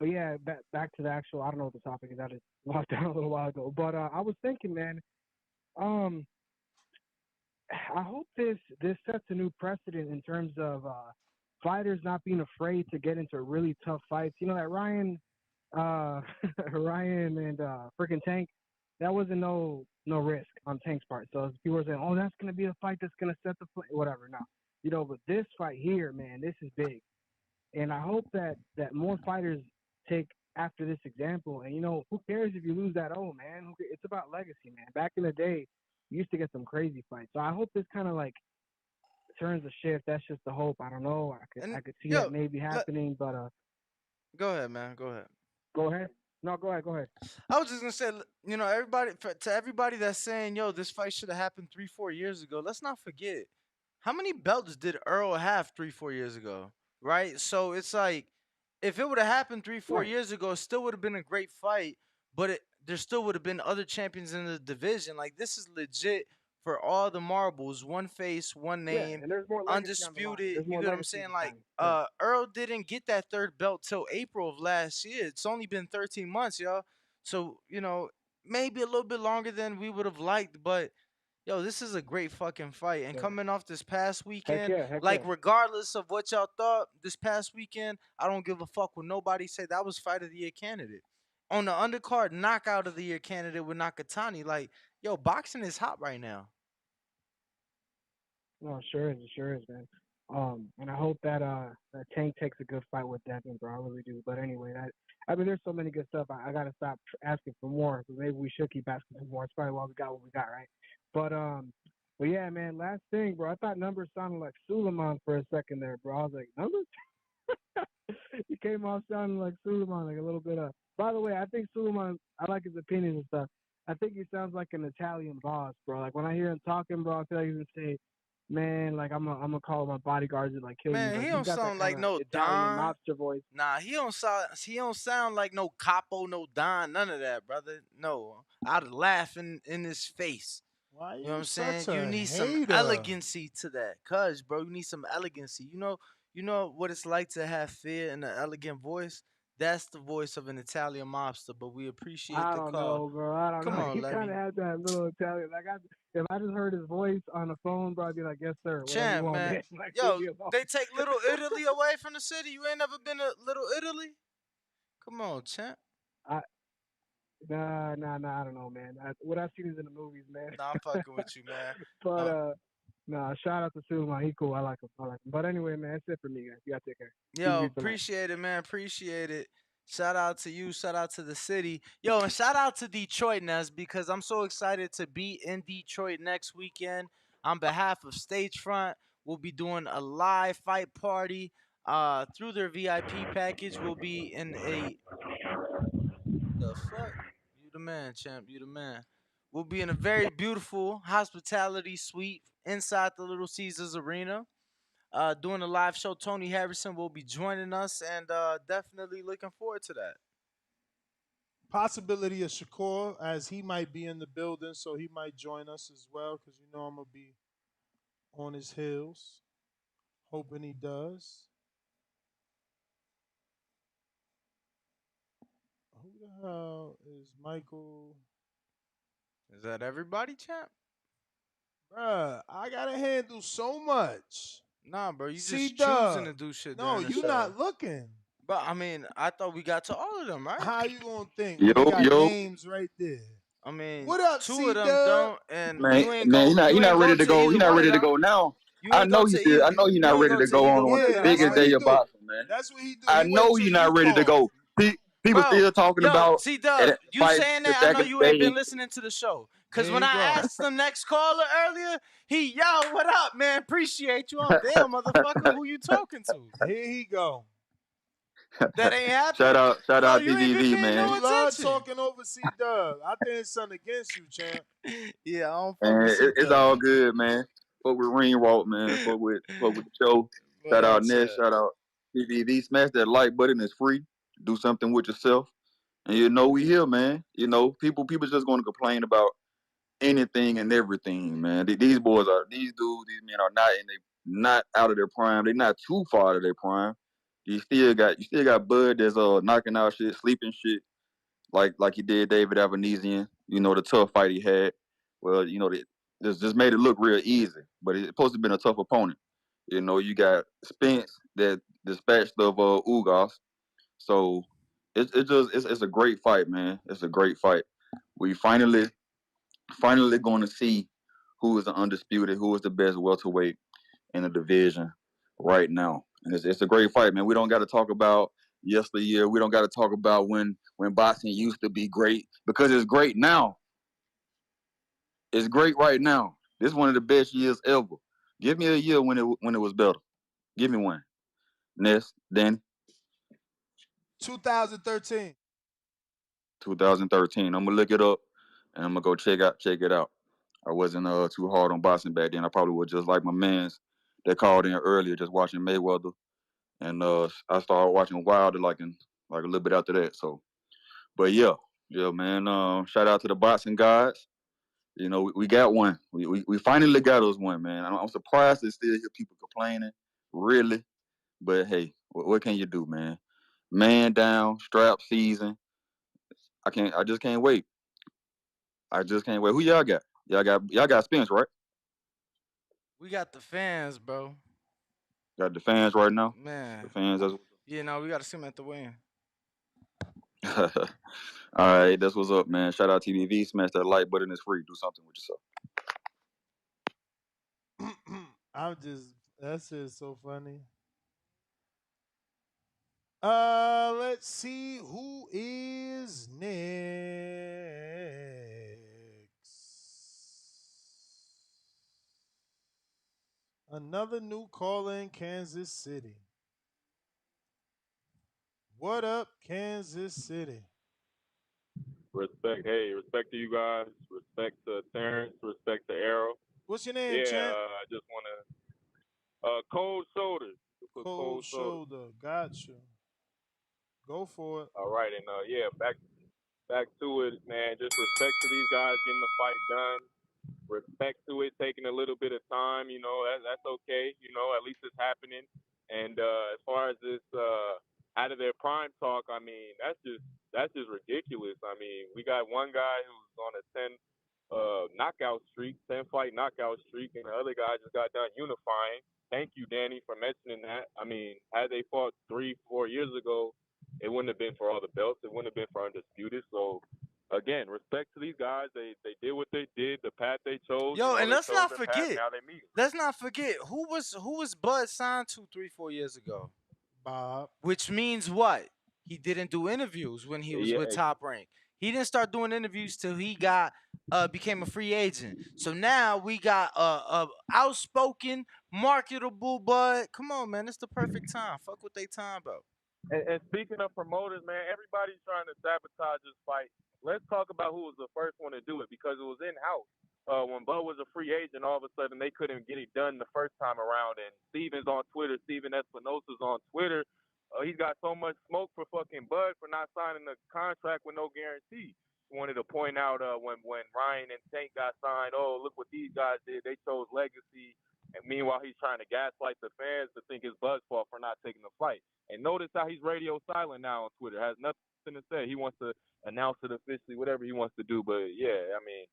yeah, back to the actual. I don't know what the topic is. I just lost down a little while ago. But I was thinking, man. I hope this sets a new precedent in terms of fighters not being afraid to get into really tough fights. You know that Ryan Ryan and freaking Tank, that wasn't no risk on Tank's part. So people were saying, oh, that's gonna be a fight that's gonna set the whatever. No, but this fight here, man, this is big, and I hope that more fighters take after this example. And who cares if you lose that? Oh man, it's about legacy, man. Back in the day, you used to get some crazy fights. So I hope this kind of like turns a shift. That's just the hope. I don't know. I could see that maybe happening, but go ahead, man. Go ahead. Go ahead. No, go ahead. I was just gonna say, everybody that's saying, yo, this fight should have happened 3-4 years ago. Let's not forget, how many belts did Earl have 3-4 years ago, right? So it's like, if it would have happened 3-4 years ago, it still would have been a great fight, but there still would have been other champions in the division. Like, this is legit for all the marbles, one face, one name, and there's more undisputed. You get what I'm saying? Like, Earl didn't get that third belt till April of last year. It's only been 13 months, y'all. So, maybe a little bit longer than we would have liked, but yo, this is a great fucking fight. And coming off this past weekend, regardless of what y'all thought this past weekend, I don't give a fuck what nobody said. That was fight of the year candidate. On the undercard, knockout of the year candidate with Nakatani. Like, yo, boxing is hot right now. No, it sure is, man. And I hope that Tank takes a good fight with Devin, bro. I really do. But anyway, there's so many good stuff. I gotta stop asking for more. So maybe we should keep asking for more. It's probably why we got what we got, right? But yeah, man. Last thing, bro. I thought numbers sounded like Suleiman for a second there, bro. I was like, numbers. He came off sounding like Suleiman, like a little bit of. By the way, I think Suleiman. I like his opinions and stuff. I think he sounds like an Italian boss, bro. Like when I hear him talking, bro, I feel like he's gonna say, man, like I'm gonna call my bodyguards and like kill you. Man, like, he don't sound like no Italian mobster voice. Nah, he don't sound like no capo, no Don, none of that, brother. No, I'd laugh in his face. Why you know what I'm saying? You need some elegancy to that, cuz, bro. You need some elegancy. You know what it's like to have fear in an elegant voice. That's the voice of an Italian mobster, but we appreciate the call. I don't know, bro. I don't know. On, he kind of had that little Italian. Like if I just heard his voice on the phone, bro, I'd be like, yes, sir. Champ, man. Like, yo, they take Little Italy away from the city. You ain't never been to Little Italy? Come on, champ. Nah, I don't know, man. What I've seen is in the movies, man. Nah, I'm fucking with you, man. But shout out to Suleiman. He cool. I like him. But anyway, man, that's it for me, guys. You gotta take care. Yo, appreciate it, man. Appreciate it. Shout out to you. Shout out to the city. Yo, and shout out to Detroit, Ness, because I'm so excited to be in Detroit next weekend. On behalf of Stagefront, we'll be doing a live fight party. Through their VIP package, we'll be in a... The fuck? You the man, champ. You the man. We'll be in a very beautiful hospitality suite inside the Little Caesars Arena. Doing a live show. Tony Harrison will be joining us, and definitely looking forward to that. Possibility of Shakur, as he might be in the building, so he might join us as well, because I'm going to be on his heels. Hoping he does. Who the hell is Michael? Is that everybody, champ? Bruh, I got to handle so much. Nah, bro, you just choosing to do shit. No, you not looking. But I mean, I thought we got to all of them, right? How you gonna think? We got names right there. I mean, what up, two of them don't, and man, you ain't you're not ready to go. You're not ready to go now. I know you're not ready to go on the biggest day of boxing, man. That's what he do. I know you're not ready to go. People Bro, still talking yo, about C-Dub, you fighting saying the that, I know second you ain't been stage. listening to the show. Because Here when he I go. asked the next caller earlier, yo, what up, man? Appreciate you. I'm damn, motherfucker, who you talking to? Here he go. That ain't shout happened? out, shout Bro, out you ain't been DVV, paying man. no You love attention. talking over C Dub. I think it's something against you, champ. Yeah, I don't fuck And with it's C-Dub. all good, man. Fuck with Ring Walk, man. Fuck with the show. What Shout out up, Ness. champ? Shout out DVV. Smash that like button. It's free. Do something with yourself. And you know we here, man. You know people just gonna complain about anything and everything, man. These boys are these men are not out of their prime. They're not too far out of their prime. You still got Bud that's knocking out shit, sleeping shit, like he did David Avanesian. You know the tough fight he had. Well, you know they just made it look real easy, but it's supposed to have been a tough opponent. You know you got Spence that dispatched of Ugas. So it's a great fight, man. It's a great fight. We finally going to see who is the undisputed, who is the best welterweight in the division right now. And it's a great fight, man. We don't got to talk about yesteryear. We don't got to talk about when boxing used to be great, because it's great now. It's great right now. This is one of the best years ever. Give me a year when it was better. Give me one. Ness, Danny, 2013. 2013. I'm gonna look it up and I'm gonna go check it out. I wasn't too hard on boxing back then. I probably was just like my mans that called in earlier, just watching Mayweather, and I started watching Wilder like a little bit after that. So, but yeah, man. Shout out to the boxing guys. You know, we got one. We finally got us one, man. I'm surprised to still hear people complaining, really. But hey, what can you do, man? Man down, strap season. I just can't wait. I just can't wait. Who y'all got? Y'all got Spence, right? We got the fans, bro. Got the fans right now. The Man. fans as Yeah, no, we got to see him at the win. All right, that's what's up, man. Shout out TVV. Smash that like button. It's free. Do something with That's just so funny. Let's see who is next. Another new caller in Kansas City. What up, Kansas City? Respect, hey, respect to you guys. Respect to Terence. Respect to Errol. What's your name, Yeah, champ? I just want to cold shoulders. You put Cold cold shoulders. shoulder. Gotcha. Go for it. All right, and yeah, back to it, man. Just respect to these guys getting the fight done. Respect to it taking a little bit of time. You know, that's okay. You know, at least it's happening. And as far as this out of their prime talk, I mean, that's just ridiculous. I mean, we got one guy who's on a 10 fight knockout streak, and the other guy just got done unifying. Thank you, Danny, for mentioning that. I mean, had they fought 3-4 years ago, it wouldn't have been for all the belts. It wouldn't have been for undisputed. So again, respect to these guys. They did what they did, the path they chose. Yo, and they let's chose not their path. forget. Now they meet. Let's not forget who was Bud signed to 3-4 years ago. Bob. Which means what? He didn't do interviews when he was with Top Rank. He didn't start doing interviews till he became a free agent. So now we got a outspoken, marketable Bud. Come on, man, it's the perfect time. Fuck what they time about. And speaking of promoters, man, everybody's trying to sabotage this fight. Let's talk about who was the first one to do it, because it was in house. When Bud was a free agent, all of a sudden they couldn't get it done the first time around. And Steven's on Twitter, Steven Espinosa's on Twitter. He's got so much smoke for fucking Bud for not signing a contract with no guarantee. Wanted to point out when Ryan and Tank got signed, oh, look what these guys did. They chose legacy. And meanwhile, he's trying to gaslight the fans to think it's Bud's fault for not taking the fight. And notice how he's radio silent now on Twitter. Has nothing to say. He wants to announce it officially, whatever he wants to do. But yeah, I mean,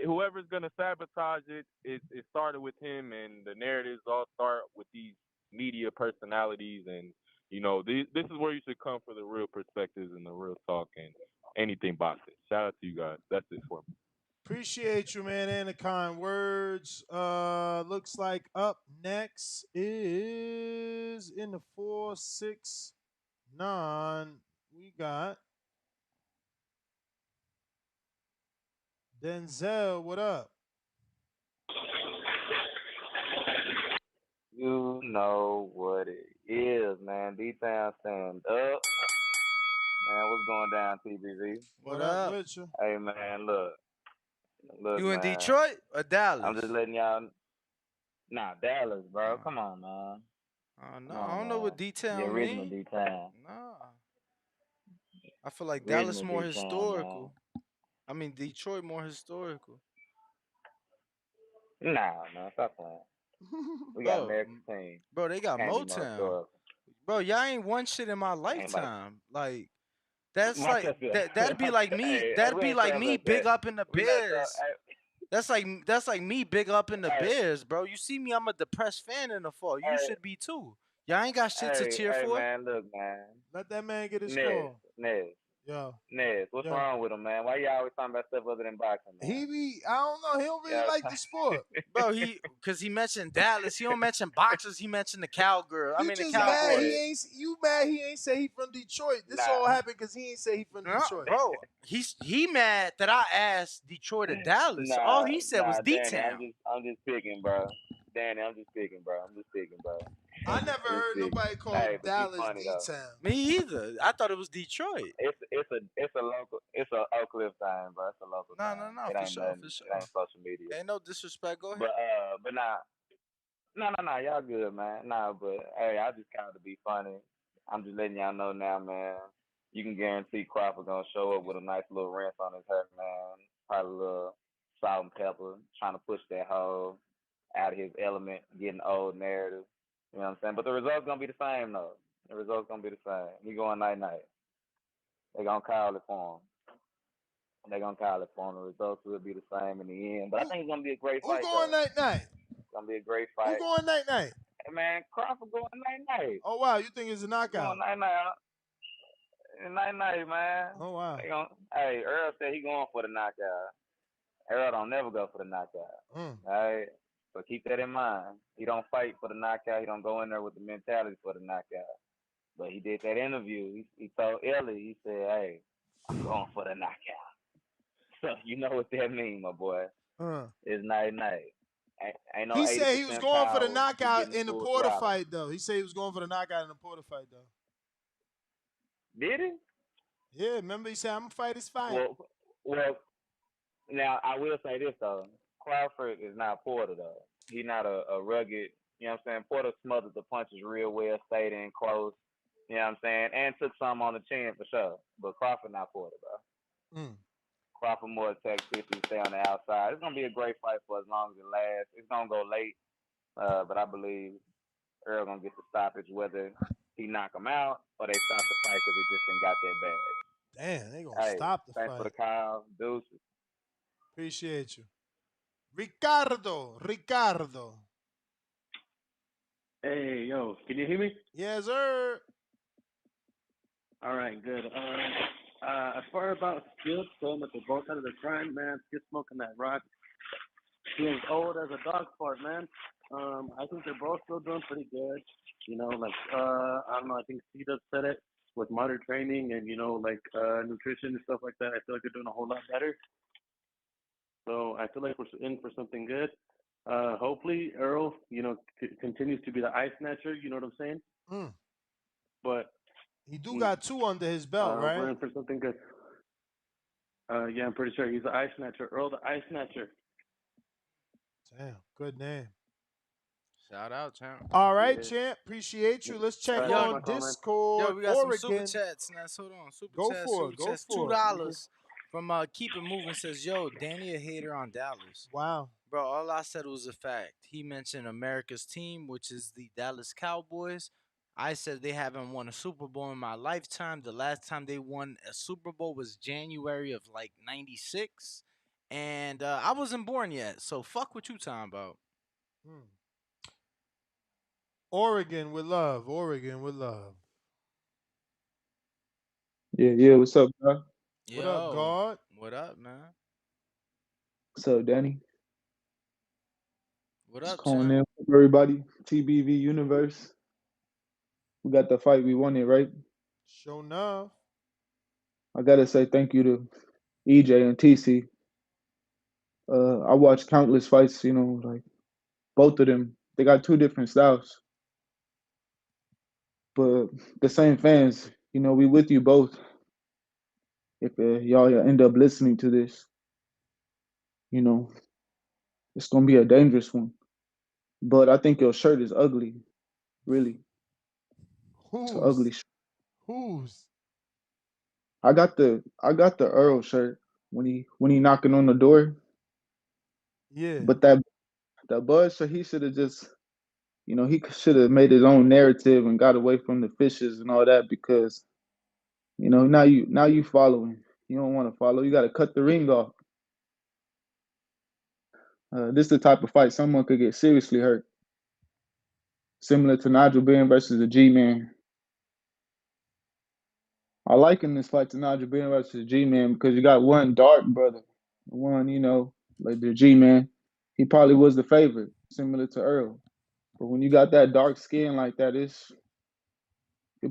whoever's gonna sabotage it, it started with him, and the narratives all start with these media personalities. And you know, this is where you should come for the real perspectives and the real talk and anything boxing. Shout out to you guys. That's it for me. Appreciate you, man, and the kind words. Looks like up next is in the 469. we got Denzel. What up? You know what it is, man. D-Town stand up. Man, what's going down, TBV? What up with you? Hey, man, look, You in man. Detroit or I'm just Dallas? letting y'all. Nah, Dallas, bro. Come on, man. No, Come I on, don't know man. what The D-Town original mean. D-Town. Nah. I feel like Dallas Original more D-Town, man. historical. I mean Detroit more historical. Nah, man. Stop playing. We got Bro, America's team. bro, they got Can't be no Motown. historical. Bro, y'all ain't won shit in my Ain't about. lifetime. Like that's Watch like yourself. that'd be like me. Hey, That'd we be ain't like talking me about that. big up in the We not talking. Bears. That's like me big up in the Bears, bro. You see me, I'm a depressed fan in the fall. You Hey, should be too. Y'all ain't got shit to cheer hey, for. man. Look, man. Let that man get his Nez, score. Nez. Yo. Nez, what's Yo. wrong with him, man? Why you always talking about stuff other than boxing, man? I don't know. He don't really like the sport. Bro, cause he mentioned Dallas. He don't mention boxers. He mentioned the cowgirl. I You mean the just mad Cowboys. you mad he ain't say he from Detroit. This Nah. all happened because he ain't say he from No, Detroit. bro, he mad that I asked Detroit or Dallas. All he said was Danny, D-Town. I'm just picking, bro. Danny, I'm just picking, bro. I never I'm just heard picking. nobody call Hey, but you Dallas funny though. D-Town. Me either. I thought it was Detroit. It's a local, it's a Oak Cliff thing, bro. It's a local No, thing. no, It for ain't sure, nothing. for It sure. ain't social media. Ain't no disrespect. Go ahead. But nah, no, y'all good, man. Nah, but hey, I just called to be funny. I'm just letting y'all know now, man. You can guarantee Crawford gonna show up with a nice little rinse on his hair, man. Probably a little salt and pepper, trying to push that hoe out of his element, getting old narrative. You know what I'm saying? But the results gonna be the same though. The results gonna be the same. He going night night. They gonna call it for him. They gonna call it for him. The results will be the same in the end. But I think it's gonna be a great Who fight going though. night night? It's gonna be a great Who fight. going night night? Hey man, Crawford going night night. Oh wow, you think it's a knockout? Going night night. Night night, man. Oh wow. Hey, Earl said he going for the knockout. Errol don't never go for the knockout. All right? So keep that in mind. He don't fight for the knockout. He don't go in there with the mentality for the knockout. But he did that interview. He told Ellie, he said, hey, I'm going for the knockout. So you know what that means, my boy. It's night night. Ain't no He 80% said he was going for the power. He knockout getting in the full Porter throttle. fight though. He said he was going for the knockout in the Porter fight though. Did he? Yeah, remember he said I'm gonna fight his fight. Well, now I will say this though. Crawford is not Porter though. He's not a rugged, you know what I'm saying? Porter smothered the punches real well, stayed in close, you know what I'm saying? And took some on the chin for sure. But Crawford not Porter, bro. Crawford more tactician, stay on the outside. It's gonna be a great fight for as long as it lasts. It's gonna go late, but I believe Earl gonna get the stoppage whether he knock him out or they stop the fight because it just ain't got that bad. Damn, they gonna stop the thanks fight. for the call, deuces. Appreciate you. Ricardo. Hey, yo, can you hear me? Yes, sir. All right, good. As far about Skip, so much of both out of the prime, man. Skip smoking that rock. He is old as a dog fart, man. I think they're both still doing pretty good. You know, like, I don't know, I think C-Dub said it with modern training and, you know, like nutrition and stuff like that. I feel like they're doing a whole lot better. So I feel like we're in for something good. Hopefully Earl, you know, continues to be the eye snatcher. You know what I'm saying? But he do got 2 under his belt, right? We're in for something good. Yeah, I'm pretty sure he's the eye snatcher. Earl, the eye snatcher. Damn, good name. Shout out, champ. All right, champ. Appreciate you. Let's check on Discord. Yo, we got Oregon. some super chats. Now, hold on. Super Go chats, for super it. Go chats. for it. $2 from Keep It Moving says, yo, Danny a hater on Dallas. Wow. Bro, all I said was a fact. He mentioned America's team, which is the Dallas Cowboys. I said they haven't won a Super Bowl in my lifetime. The last time they won a Super Bowl was January of like 96. And I wasn't born yet. So fuck what you talking about. Oregon with love. Oregon with love. Yeah. What's up, bro? What up, God? What up, man? What's up, Danny? What Just up, calling champ? in for everybody. TBV Universe. We got the fight. We won it, right? Sure enough. I gotta say thank you to EJ and TC. I watched countless fights. Like both of them, they got two different styles, but the same fans. We with you both. If y'all end up listening to this, you know, it's gonna be a dangerous one. But I think your shirt is ugly. Really, it's an ugly Who's? shirt. Who's? I got the Earl shirt when he knocking on the door. Yeah. But that Bud shirt, he should have just he should have made his own narrative and got away from the fishes and all that because now you following. You don't want to follow. You got to cut the ring off. This is the type of fight someone could get seriously hurt, similar to Nigel Benn versus the G-Man. I liken this fight to Nigel Benn versus G-Man because you got one dark brother, one like the G-Man. He probably was the favorite, similar to Earl. But when you got that dark skin like that, it'd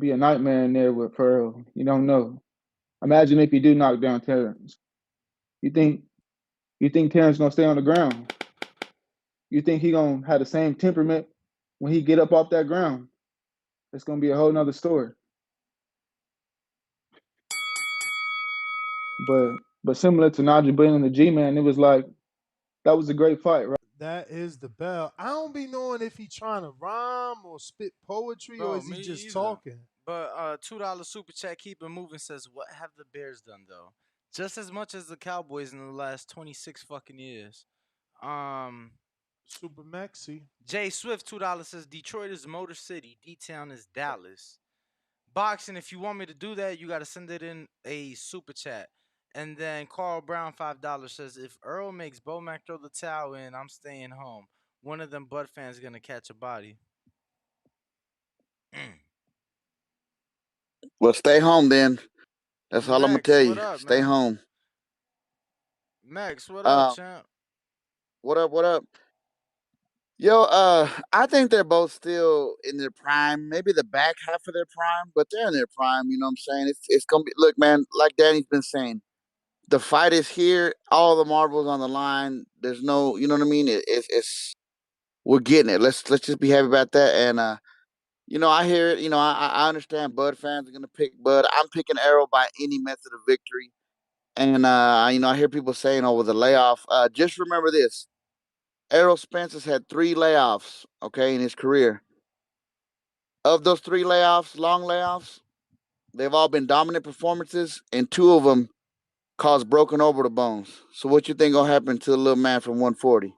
be a nightmare in there with Earl. You don't know. Imagine if you do knock down Terence. You think you think Terence gonna stay on the ground? You think he gonna have the same temperament when he get up off that ground? It's gonna be a whole nother story. But similar to Nigel Benn and the G Man, it was like that was a great fight, right? That is the bell. I don't be knowing if he trying to rhyme or spit poetry or Bro, is he me just either. talking. But $2 super chat keep it moving says, what have the Bears done though? Just as much as the Cowboys in the last 26 fucking years. Um, Super Maxi. Jay Swift $2 says Detroit is Motor City, D Town is Dallas. Boxing, if you want me to do that, you got to send it in a super chat. And then Carl Brown $5 says, if Earl makes Bomac throw the towel in, I'm staying home. One of them Bud fans gonna catch a body. Well, stay home then. That's all I'm gonna Max, tell what you. up, Stay man? home. Max, what up, Um, champ? what up? What up? Yo, I think they're both still in their prime. Maybe the back half of their prime, but they're in their prime. You know what I'm saying? It's gonna be. Look, man. Like Danny's been saying, the fight is here. All the marbles on the line. There's no. You know what I mean? It's we're getting it. Let's just be happy about that. And I hear it. I understand. Bud fans are gonna pick Bud. I'm picking Arrow by any method of victory. And I hear people saying, "Oh, with the layoff." Just remember this: Errol Spence has had 3 layoffs, okay, in his career. Of those 3 layoffs, long layoffs, they've all been dominant performances, and 2 of them caused broken orbital bones. So, what you think gonna happen to the little man from 140?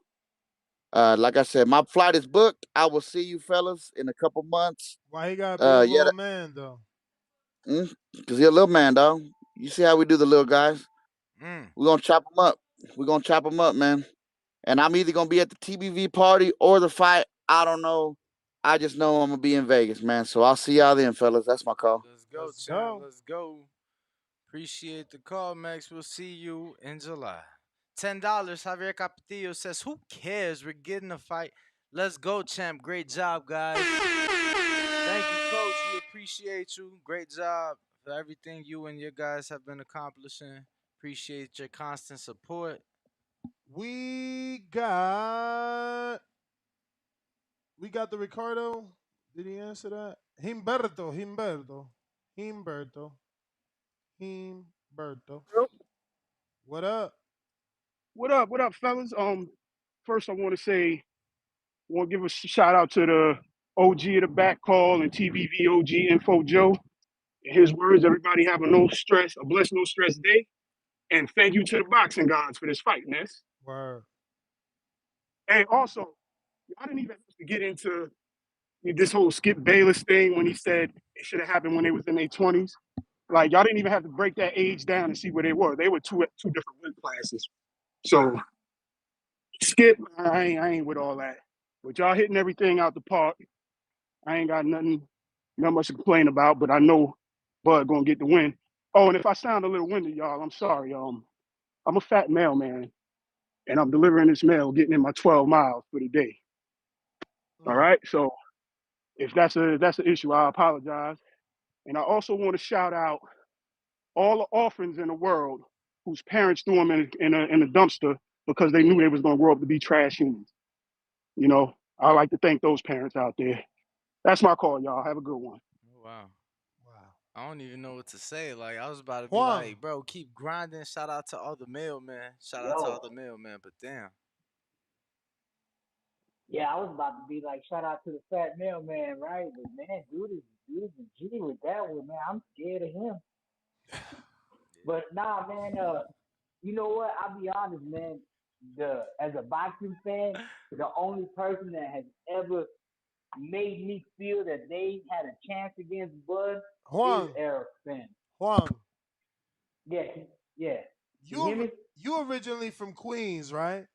Like I said, my flight is booked. I will see you fellas in a couple months. Why he gotta be a Yeah, little man though? because you're a little man, dog. You see how we do the little guys? Mm. We're gonna chop them up. We're gonna chop them up, man. And I'm either gonna be at the TBV party or the fight. I don't know. I just know I'm gonna be in Vegas, man. So I'll see y'all then, fellas. That's my call. Let's go, Let's champ. go. Let's go. Appreciate the call, Max. We'll see you in July. $10. Javier Capetillo says, who cares? We're getting a fight. Let's go, champ. Great job, guys. Thank you, coach. We appreciate you. Great job for everything you and your guys have been accomplishing. Appreciate your constant support. We got the Ricardo. Did he answer that? Himberto. Yep. What up? What up, fellas? First I want to give a shout out to the OG of the back call and TBV OG Info Joe. In his words, everybody have a blessed, no stress day. And thank you to the boxing gods for this fight, man. Word. And also, I didn't even have to get into this whole Skip Bayless thing when he said it should have happened when they was in their 20s. Like, y'all didn't even have to break that age down and see where they were. They were two different weight classes. So Skip, I ain't with all that. But y'all hitting everything out the park. I ain't got not much to complain about, but I know Bud gonna get the win. Oh, and if I sound a little winded, y'all, I'm sorry. I'm a fat mailman, and I'm delivering this mail, getting in my 12 miles for the day. All right. So if that's an issue, I apologize. And I also want to shout out all the orphans in the world whose parents threw them in a dumpster because they knew they was gonna grow up to be trash humans. You know, I like to thank those parents out there. That's my call, y'all. Have a good one. Oh, wow. Wow. I don't even know what to say. Like I was about to be Juan. like, bro, keep grinding. Shout out to all the mailmen. Shout out to all Yo. the mailmen. But damn. Yeah, I was about to be like, shout out to the fat mailman, right? But man, dude is a G with that one, man. I'm scared of him. But nah, man. You know what? I'll be honest, man. As a boxing fan, the only person that has ever made me feel that they had a chance against Bud is Juan. Errol Spence. Juan. Yeah, yeah. You hear You me? you originally from Queens, right?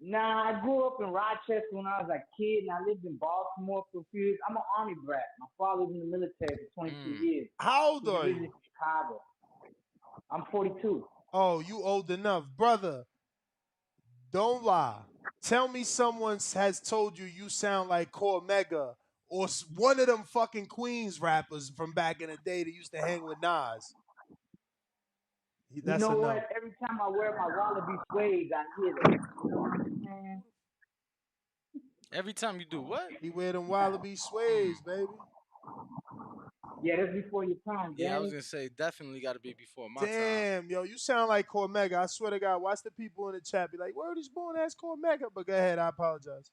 Nah, I grew up in Rochester when I was a kid, and I lived in Baltimore for a few years. I'm an Army brat. My father was in the military for 22 years. How old He's are originally you? from Chicago. I'm 42. Oh, you old enough, brother. Don't lie. Tell me someone has told you you sound like Cormega or one of them fucking Queens rappers from back in the day that used to hang with Nas. You That's a know no. what? Every time I wear my Wallaby suede, I hear that. You know what I'm saying? Every time you do what? He wear them Wallaby suedes, baby. Yeah, that's before your time, Yeah, I was Danny. gonna say definitely got to be before my time. Damn, yo, you sound like Cormega. I swear to God, watch the people in the chat be like, where is born as Cormega? But go ahead, I apologize.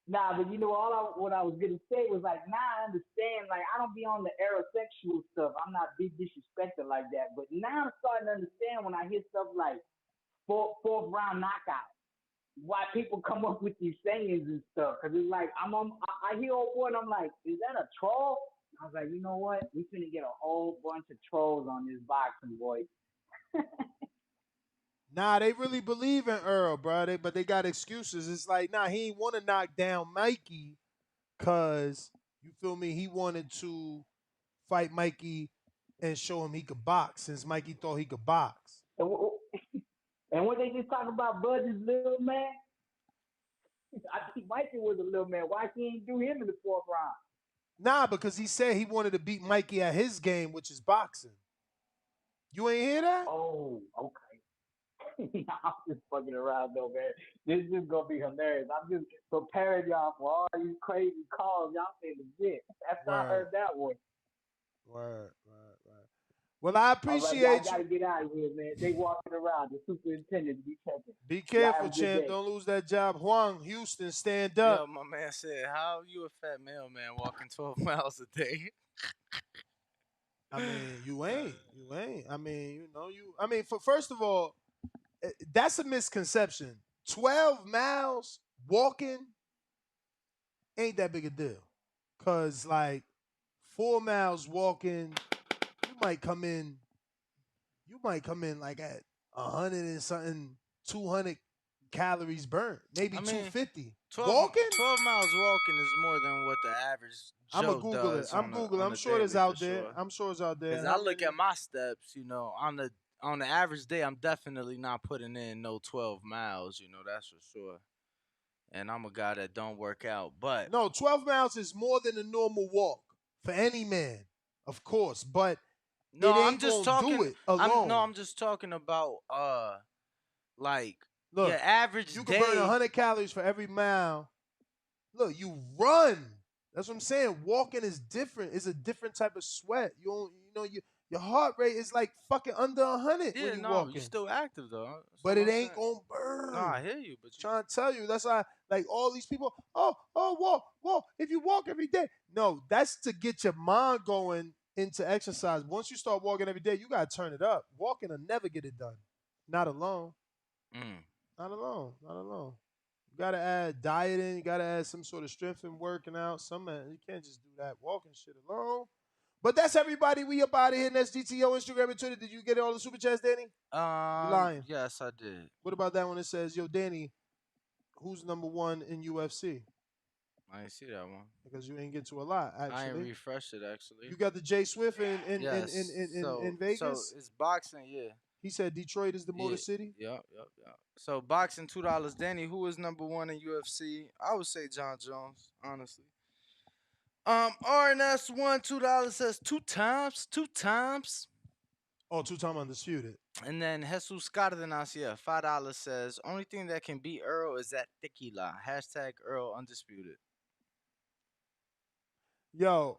Nah, but you know, what I was gonna say was like, now I understand. Like, I don't be on the aerosexual stuff. I'm not big disrespected like that. But now I'm starting to understand when I hear stuff like fourth round knockout. Why people come up with these sayings and stuff? Because it's like I hear old boy and I'm like, is that a troll? I was like, you know what? We finna get a whole bunch of trolls on this boxing, boy. Nah, they really believe in Earl, bro. But they got excuses. It's like, nah, he ain't want to knock down Mikey because, you feel me, he wanted to fight Mikey and show him he could box since Mikey thought he could box. And when they just talk about Bud's little man, I think Mikey was a little man. Why can't he do him in the fourth round? Nah, because he said he wanted to beat Mikey at his game, which is boxing. You ain't hear that? Oh, okay. I'm just fucking around though, man. This is gonna be hilarious. I'm just preparing y'all for all these crazy calls y'all say legit. After I Word. heard that one. Word. Well, I All right, I appreciate you. gotta get out of here, man. They walking around. The superintendent be checking. Be Y'all have careful, a good champ. day. Don't lose that job. Juan, Houston, stand up. Yo, my man said, "How you a fat mailman walking 12 miles a day?" I mean, you ain't. You ain't. I mean, I mean, first of all, that's a misconception. 12 miles walking ain't that big a deal. Cause like 4 miles walking, you might come in, like at 100 and something, 200 calories burnt, maybe I mean, 250. 12, Walking? 12 miles walking is more than what the average I'ma Joe Google it. does I'm on a Googling. on I'm a sure it's daily for out there. sure. I'm sure it's out there. Cause I How look many? at my steps, on the average day, I'm definitely not putting in no 12 miles. That's for sure. And I'm a guy that don't work out, but No, 12 miles is more than a normal walk for any man, of course, but no, it I'm ain't just gonna do talking. it I'm no, alone. I'm just talking about like your Look, average you can burn day. 100 calories for every mile. Look, you run. That's what I'm saying. Walking is different. It's a different type of sweat. You don't, your heart rate is like fucking under 100 when Yeah, you no, you walking, still active though. That's but all it I'm ain't saying. gonna No, burn. I hear you, but you. Trying to tell you. That's why, like all these people. Oh, walk. If you walk every day, no, that's to get your mind going into exercise. Once you start walking every day, you gotta turn it up. Walking will never get it done. Not alone. Mm. Not alone. Not alone. You gotta add dieting. You gotta add some sort of strength and working out. You can't just do that walking shit alone. But that's everybody. We up out of here. That's GTO, Instagram, and Twitter. Did you get all the super chats, Danny? You lying? Yes, I did. What about that one that says, "Yo, Danny, who's number one in UFC?" I didn't see that one. Because you ain't get to a lot I ain't actually. refreshed it actually. You got the Jay Swift Yes. in So Vegas. it's boxing, yeah. He said Detroit is the Motor Yeah. City. Yep. So boxing $2. Danny, who is number one in UFC? I would say John Jones, honestly. RNS1 $2 says two times. Oh, two-time undisputed. And then Jesus Cardenas, yeah, $5 says only thing that can beat Earl is that tequila. Hashtag Earl undisputed. Yo,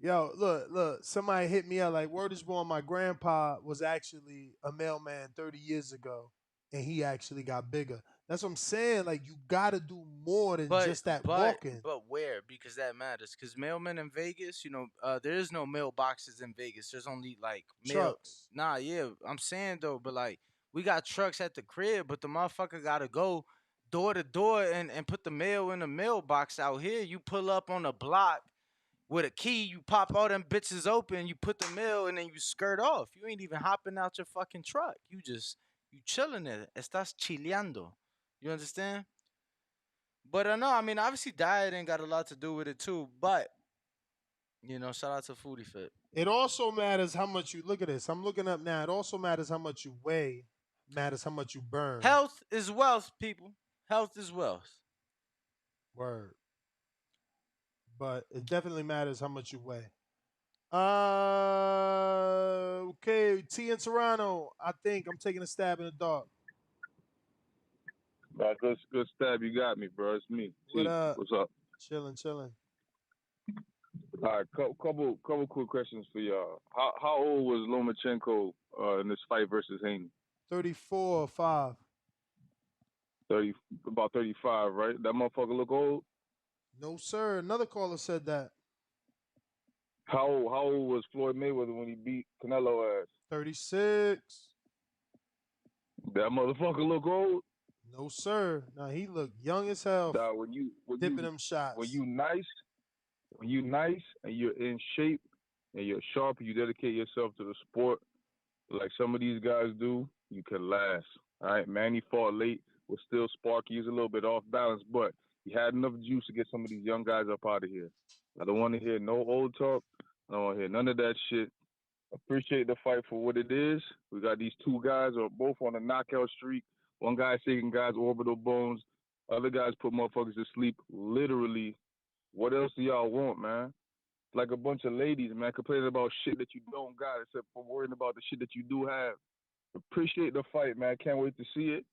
look. Somebody hit me up like, word is born. My grandpa was actually a mailman 30 years ago, and he actually got bigger. That's what I'm saying. Like, you gotta do more than But just that but walking. but where? Because that matters. Because mailmen in Vegas, there is no mailboxes in Vegas. There's only like mail. Trucks. Nah, yeah, I'm saying though, but like we got trucks at the crib, but the motherfucker gotta go door to door and put the mail in the mailbox. Out here, you pull up on a block with a key, you pop all them bitches open, you put the mail, and then you skirt off. You ain't even hopping out your fucking truck. You chilling there. Estás chileando. You understand? But no, I mean, obviously diet ain't got a lot to do with it too. But shout out to Foodie Fit. It also matters how much you look at this. I'm looking up now. It also matters how much you weigh. Matters how much you burn. Health is wealth, people. Health is wealth. Word. But it definitely matters how much you weigh. Okay, T in Toronto. I think I'm taking a stab in the dark. Good stab. You got me, bro. It's me. What T. up? What's up? Chilling. All right, couple quick questions for y'all. How old was Lomachenko in this fight versus Haney? 34 or 5. 30, about 35, right? That motherfucker look old. No, sir. Another caller said that. How old was Floyd Mayweather when he beat Canelo ass? 36. That motherfucker look old. No, sir. Now he looked young as hell. Nah, when you them shots. when you nice and you're in shape and you're sharp and you dedicate yourself to the sport like some of these guys do, you can last. All right, Manny fought late, was still sparky, he's a little bit off balance, but he had enough juice to get some of these young guys up out of here. I don't want to hear no old talk. I don't want to hear none of that shit. Appreciate the fight for what it is. We got these two guys are both on a knockout streak. One guy's taking guys' orbital bones. Other guys put motherfuckers to sleep. Literally, what else do y'all want, man? Like a bunch of ladies, man, complaining about shit that you don't got, except for worrying about the shit that you do have. Appreciate the fight, man. Can't wait to see it.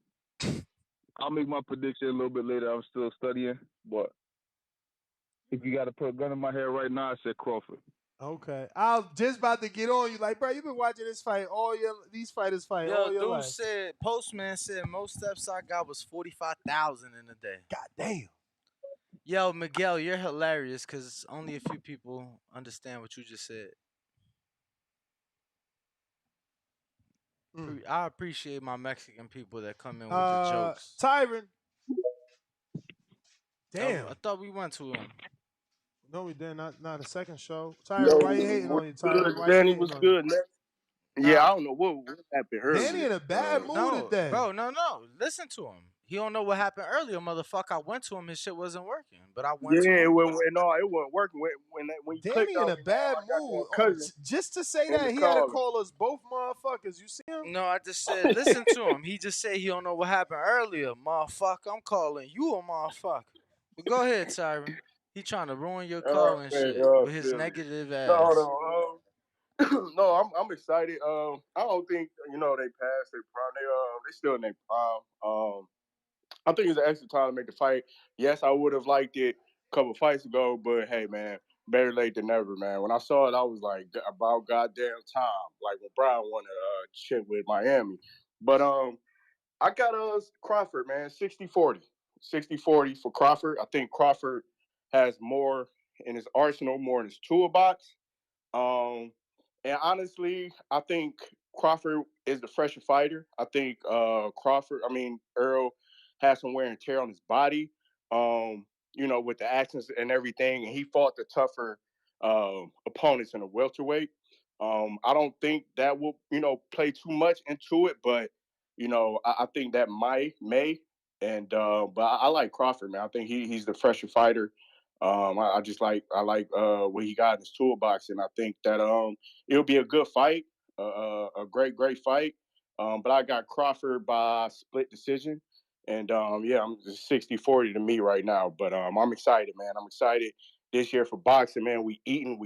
I'll make my prediction a little bit later. I'm still studying, but if you got to put a gun in my head right now, I said Crawford. Okay. I was just about to get on you. Like, bro, you've been watching this fight these fighters fight Yo, all your dude life. said, Postman said most steps I got was 45,000 in a day. God damn. Yo, Miguel, you're hilarious because only a few people understand what you just said. I appreciate my Mexican people that come in with the jokes. Tyron. Damn. I thought we went to him. No, we did not. Not a second show. Tyron, why you hating on you, Tyron? Why Danny you was hating on good, man. Yeah, I don't know what happened earlier. Danny in a bad mood No, today. bro, no. Listen to him. He don't know what happened earlier, motherfucker. I went to him, his shit wasn't working, but I went to him. Yeah, no, it wasn't working. When you clicked Danny in on a me, bad man, I got mood. that cousin Just to say in that the he had to car. call us both motherfuckers. You see him? No, I just said, listen to him. He just said he don't know what happened earlier, motherfucker. I'm calling you a motherfucker. But go ahead, Tyron. He trying to ruin your call and shit with his negative ass. No, I'm excited. I don't think they passed their prime. They still in their prime. I think it's an extra time to make the fight. Yes, I would have liked it a couple fights ago, but hey, man, better late than never, man. When I saw it, I was like, about goddamn time. Like when Brown won a shit with Miami. But I got Crawford, man, 60-40. 60-40 for Crawford. I think Crawford has more in his arsenal, more in his toolbox. Um, and honestly, I think Crawford is the fresher fighter. I think Earl has some wear and tear on his body, with the actions and everything. And he fought the tougher opponents in the welterweight. I don't think that will, play too much into it, but, I think that may. But I like Crawford, man. I think he's the fresher fighter. I like what he got in his toolbox, and I think that it'll be a good fight, a great fight. But I got Crawford by split decision, and I'm 60-40 to me right now. But I'm excited, man. I'm excited. this year for boxing, man. We eating.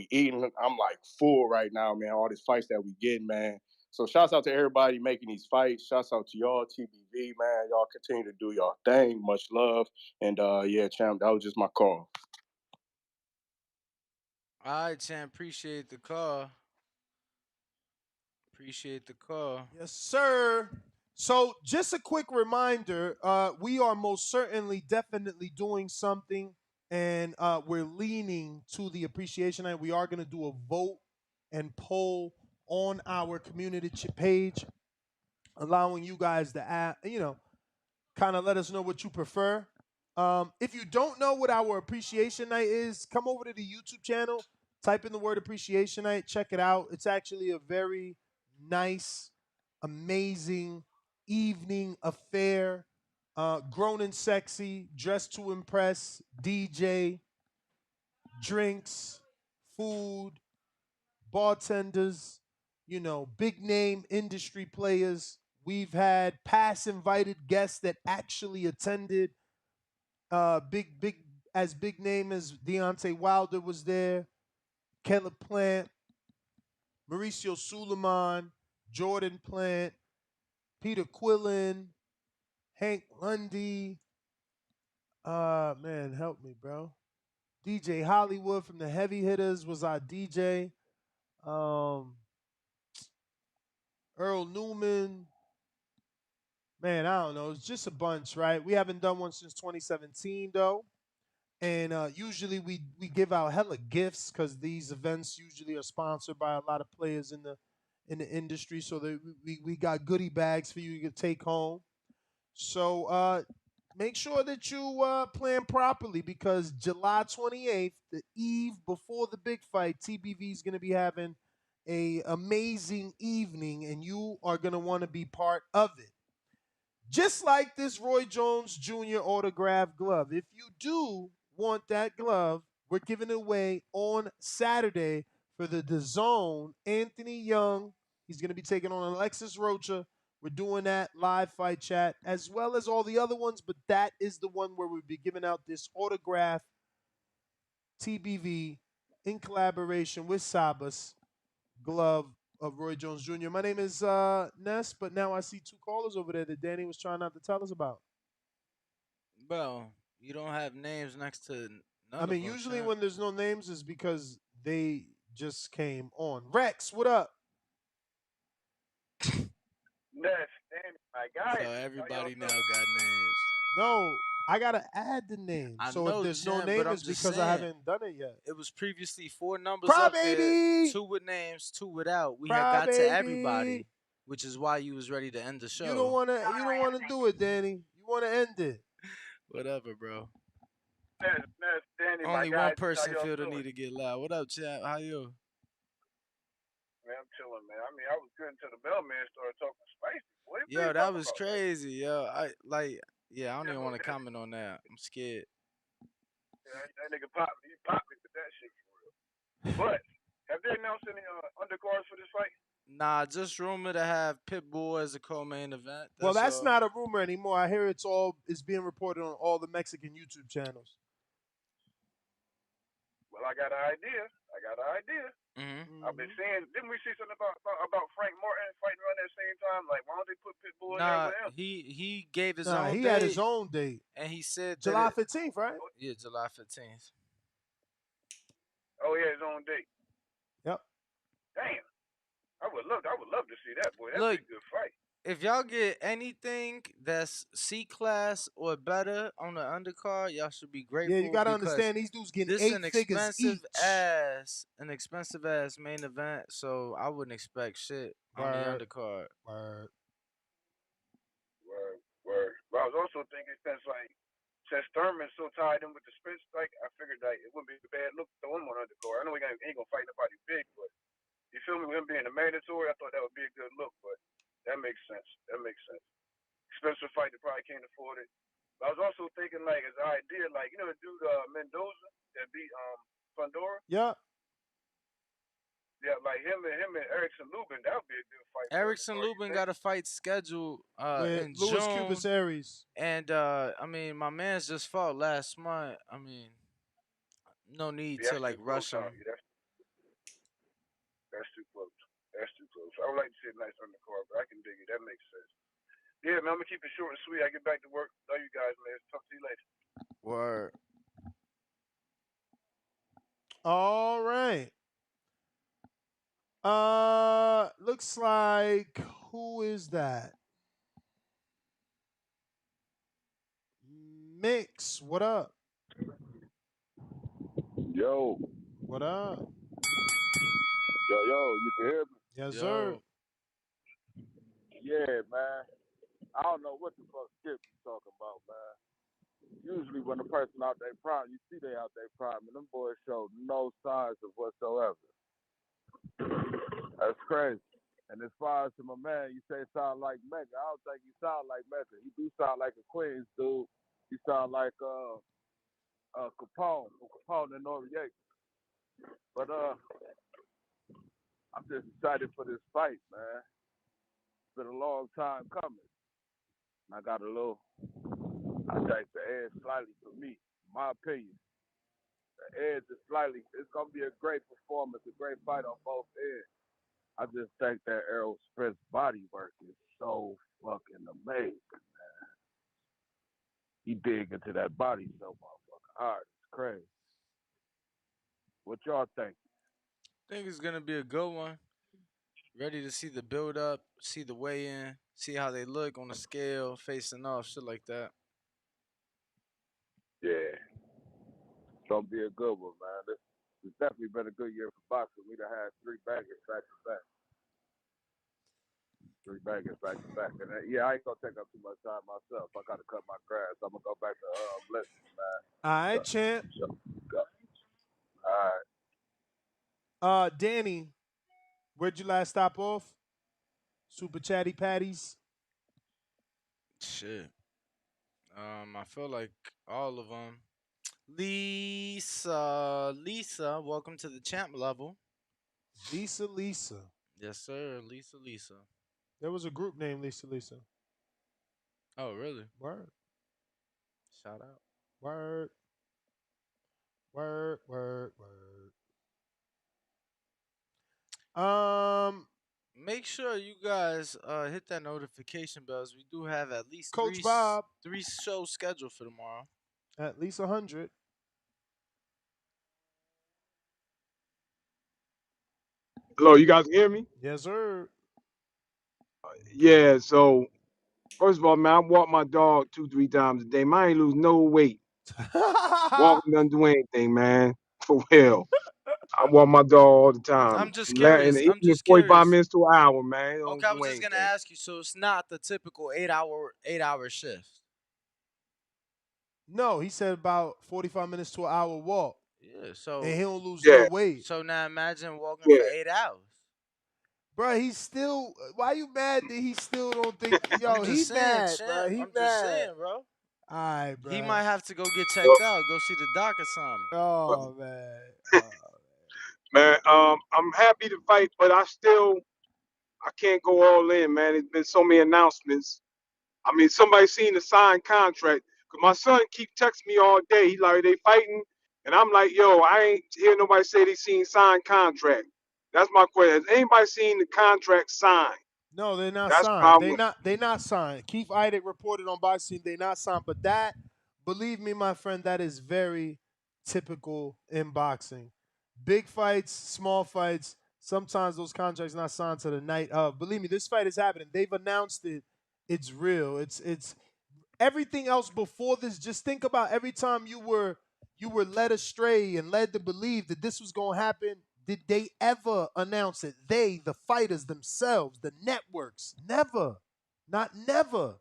I'm like full right now, man. All these fights that we getting, man. So shouts out to everybody making these fights. Shouts out to y'all, TBV, man. Y'all continue to do y'all thing. Much love. And yeah, champ, that was just my call. All right, champ. Appreciate the call. Appreciate the call. Yes, sir. So, just a quick reminder: we are most certainly, definitely doing something, and we're leaning to the appreciation night. We are going to do a vote and poll on our community page, allowing you guys to add, kind of let us know what you prefer. If you don't know what our appreciation night is, come over to the YouTube channel, type in the word appreciation night, check it out. It's actually a very nice, amazing evening affair. Grown and sexy, dressed to impress, DJ, drinks, food, bartenders, big name industry players. We've had past invited guests that actually attended. Big name as Deontay Wilder was there, Caleb Plant, Mauricio Suleiman, Jordan Plant, Peter Quillen, Hank Lundy. Man, help me, bro. DJ Hollywood from the Heavy Hitters was our DJ. Earl Newman. Man, I don't know. It's just a bunch, right? We haven't done one since 2017, though. And usually we give out hella gifts because these events usually are sponsored by a lot of players in the industry. So that we got goodie bags for you to take home. So make sure that you plan properly because July 28th, the eve before the big fight, TBV is going to be having a amazing evening, and you are going to want to be part of it. Just like this Roy Jones Jr. autograph glove. If you do want that glove, we're giving it away on Saturday for the DAZN. Anthony Young, he's going to be taking on Alexis Rocha. We're doing that live fight chat as well as all the other ones, but that is the one where we'll be giving out this autograph TBV in collaboration with Sabas glove of Roy Jones Jr. My name is Ness, but now I see two callers over there that Danny was trying not to tell us about. Bro, you don't have names next to I none of mean, them, usually champ. when there's no names is because they just came on. Rex, what up? Ness, Danny, my So guys. How y'all everybody now feeling? got names. No, I gotta add the name. I So if know, there's no champ, but name, I'm it's just because I saying. haven't done it yet. It was previously 4 numbers Cry up there, baby, 2 with names, 2 without. We had cry got to baby. everybody, which is why you was ready to end the You don't show. wanna. You don't wanna do it, Danny. You wanna end it. Whatever, bro. Ness, Danny, my Only one guys. How person y'all feel the need feeling? to get loud. What up, champ? How you? Man, I'm chilling, man. I mean, I was good until the bellman started talking spicy. What you Yo, been that talking was about? Like, crazy, yo. Yeah, I don't yeah, even look, want to that, comment on that. I'm scared. yeah, that nigga popped me. He popped me with that shit for real. But have they announced any undercards for this fight? Nah, just rumor to have Pitbull as a co-main event. Well, That's that's all. not a rumor anymore. I hear it's being reported on all the Mexican YouTube channels. Well, I got an idea. Hmm. I've been Hmm. seeing. Didn't we see something about Frank Martin fighting around that same time? Like, why don't they put Pitbull in there Nah, with him? he gave his Nah, own he had his date, own date, and he said that July 15th, right? yeah, July 15th. Oh yeah, his own date. Yep. Damn. I would love to see that, boy. That'd be Look, a good fight. if y'all get anything that's C class or better on the undercard, y'all should be Yeah, you grateful gotta because understand these dudes getting this eight figures each. an expensive ass main event. So I wouldn't expect shit on the Word, undercard. word. Word, word. But I was also thinking since Thurman's so tied in with the Spence strike, I figured like it wouldn't be a bad look to throw him on undercard. I know he ain't gonna fight nobody big, but you feel me with him being a mandatory, I thought that would be a good look, but that makes sense. That makes sense. Expensive fight that probably can't afford it. But I was also thinking like as an idea, like you know the dude Mendoza that beat Fundora? Yep. Yeah, like him and Erickson Lubin, that would be a good fight for Erickson undercard, you Lubin think? got a fight scheduled With in Louis June, Cubas Aries. and I mean my man's just fought last month. I mean No need Yeah, to that's like too close, rush huh? them. Yeah, that's too close. That's too close. I would like to see a nice undercard, but I can dig it. That makes sense. Yeah, man, I'm gonna keep it short and sweet. I get back to work. Love you guys, man. Talk to you later. Word. All right. Looks like who is that? Mix. What up? Yo, What up? you can hear me? Yes, sir. Yo. Yeah, man. I don't know what the fuck Skip be talking about, man. Usually when a person out their prime, you see they out their prime, and them boys show no signs of whatsoever. That's crazy. And as far as to my man, you say sound like Mecca. I don't think he sound like Mecca. He do sound like a Queens dude. He sound like Capone, Capone and Noriega. But I'm just excited for this fight, man. It's been a long time coming. I got a little, I think the edge slightly for me, my opinion. The edge is slightly, it's going to be a great performance, a great fight on both ends. I just think that Errol Spence body work is so fucking amazing. He dig into that body so motherfucking hard. It's crazy. What y'all think? Think it's gonna be a good one. Ready to see the build up, see the weigh in, see how they look on the scale, facing off, shit like that. Yeah, it's going to be a good one, man. It's definitely been a good year for boxing. We done had three bangers back to back. Three bangers back to back. And yeah, I ain't gonna take up too much time myself. I gotta cut my grass. I'm gonna go back to listening, man. All So, right, champ. go. All right. Danny, where'd you last stop off? Super Chatty Patties. Shit. I feel like all of them. Lisa, welcome to the champ level. Lisa Lisa. Yes, sir. Lisa. There was a group named Lisa Lisa. Oh, really? Word. Shout out. Word. Word. Word. Word. Make sure you guys hit that notification bells. We do have at least Coach Bob three shows scheduled for tomorrow. at least 100. Hello, you guys can hear me? Yes, sir. Yeah, so first of all, man, I walk my dog 2, 3 times a day. Man, I ain't lose no weight. Walking doesn't do anything, man. For real. I walk my dog all the time. I'm just And curious. even I'm in just 45 curious. minutes to an hour, man. It Okay, don't I do was just gonna anything. ask you. So it's not the typical 8 hour shift. No, he said about 45 minutes to an hour walk, Yeah. and So he don't lose no Yeah, weight. so now imagine walking yeah. for 8 hours. Bro, he's still. Why you mad that he still don't think? I'm Yo, he just saying, mad, bro. champ. He I'm just mad. saying, bro. All right, He bro. might have to go get Well, checked out, go see the doc or something. Oh man. Oh. man, I'm happy to fight, but I can't go all in, man. There's been so many announcements. I mean, somebody seen the signed contract. Cause my son keep texting me all day. He like, they fighting, and I'm like, yo, I ain't hear nobody say they seen signed contract. That's my question. Has anybody seen the contract signed? No, they're not That's what I signed. They want. not. They not signed. Keith Idek reported on boxing. They not signed. But that, believe me, my friend, that is very typical in boxing. Big fights, small fights. Sometimes those contracts not signed to the night of. Believe me, this fight is happening. They've announced it. It's real. It's everything else before this. Just think about every time you were led astray and led to believe that this was going to happen. Did they ever announce it? They, the fighters themselves, the networks, never, not never,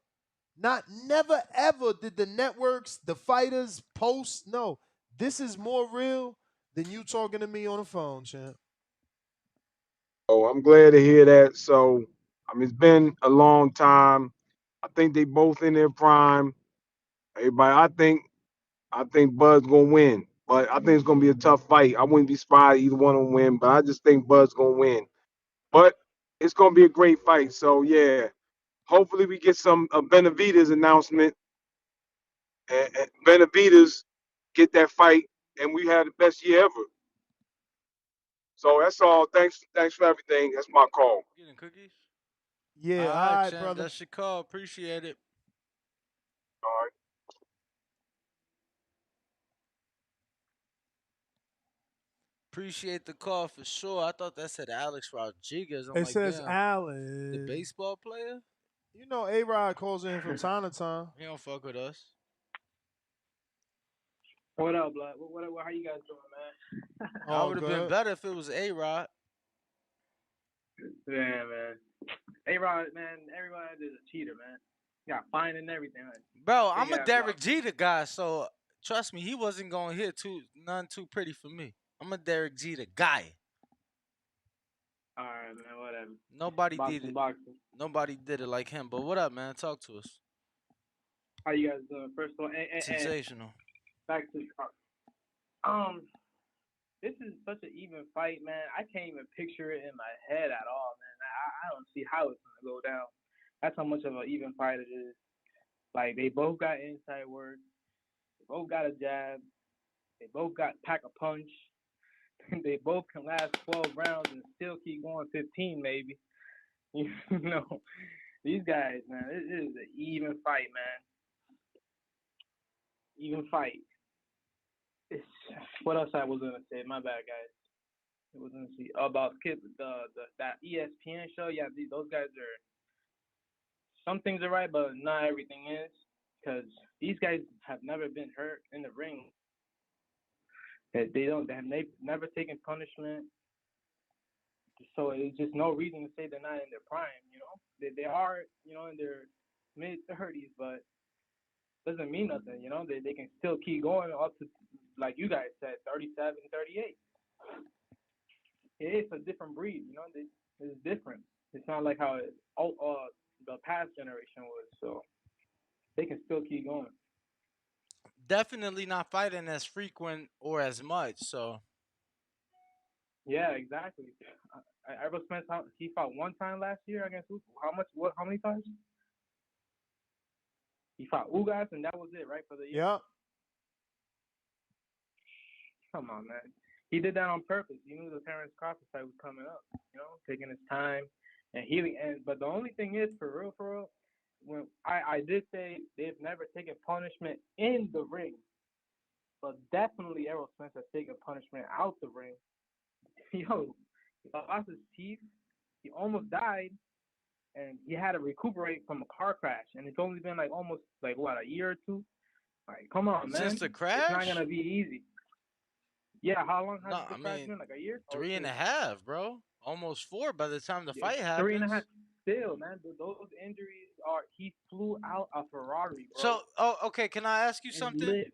not never ever did the networks, the fighters post. No, this is more real than you talking to me on the phone, champ. Oh, I'm glad to hear that. So, I mean, it's been a long time. I think they both in their prime. Everybody, I think Bud's gonna win, but I think it's gonna be a tough fight. I wouldn't be surprised either one of them win, but I just think Bud's gonna win. But it's gonna be a great fight. So yeah, hopefully we get some Benavidez announcement and Benavidez get that fight. and we had the best year ever. So that's all. Thanks for everything. That's my call. Getting cookies. Yeah, All all right, right, champ. brother. That's your call. Appreciate it. All right. Appreciate the call for sure. I thought that said Alex Rodriguez. I'm It like, says damn, the Allen. baseball player. You know, A-Rod calls in from time to time. He don't fuck with us. What up, blood? How you guys doing, man? I All would have been good. better if it was A-Rod. Yeah, man. A-Rod, man, everyone is a cheater, man. Got fined and everything. Like, Bro, big I'm a ass Derek lobby. Jeter guy, so trust me, he wasn't going to hit none too pretty for me. I'm a Derek Jeter guy. All right, man, whatever. Nobody did Boxing, it. boxing. Nobody did it like him. But what up, man? Talk to us. How you guys doing? First of all, and Sensational. back to the car. This is such an even fight, man. I can't even picture it in my head at all, man. I don't see how it's gonna go down. That's how much of an even fight it is. Like they both got inside work, they both got a jab, they both got pack a punch. They both can last 12 rounds and still keep going 15 maybe. You know, these guys, man, it is an even fight, man. Even fight. It's, what else I was gonna say? My bad, guys. It was gonna see about Skip that ESPN show. Yeah, those guys are. Some things are right, but not everything is. Because these guys have never been hurt in the ring. They have never taken punishment. So it's just no reason to say they're not in their prime. You know, they are, in their mid-30s, but doesn't mean nothing. You know, they can still keep going up to, like you guys said, 37, 38. It's a different breed. You know, it's different. It's not like how the past generation was. So they can still keep going. Definitely not fighting as frequent or as much. So Yeah, exactly. Errol Spence, he fought one time last year against who? How much? What? How many times? He fought Ugas, and that was it, right, for the year. Yep. Come on, man. He did that on purpose. He knew the Terence Crawford fight was coming up. You know, taking his time and healing. But the only thing is, for real, when I did say they've never taken punishment in the ring, but definitely Errol Spence has taken punishment out the ring. Yo, he lost his teeth. He almost died, and he had to recuperate from a car crash. And it's only been almost what, a year or two. Like, come on, man. since the It's not crash? gonna be easy. Yeah, how long has No, the I crash mean been? Like a year or 3.5, bro. Almost 4 by the time the Yeah, fight 3.5. happens. Still, man, those injuries are. He flew out a Ferrari, bro, So, okay, can I ask you and something? lived.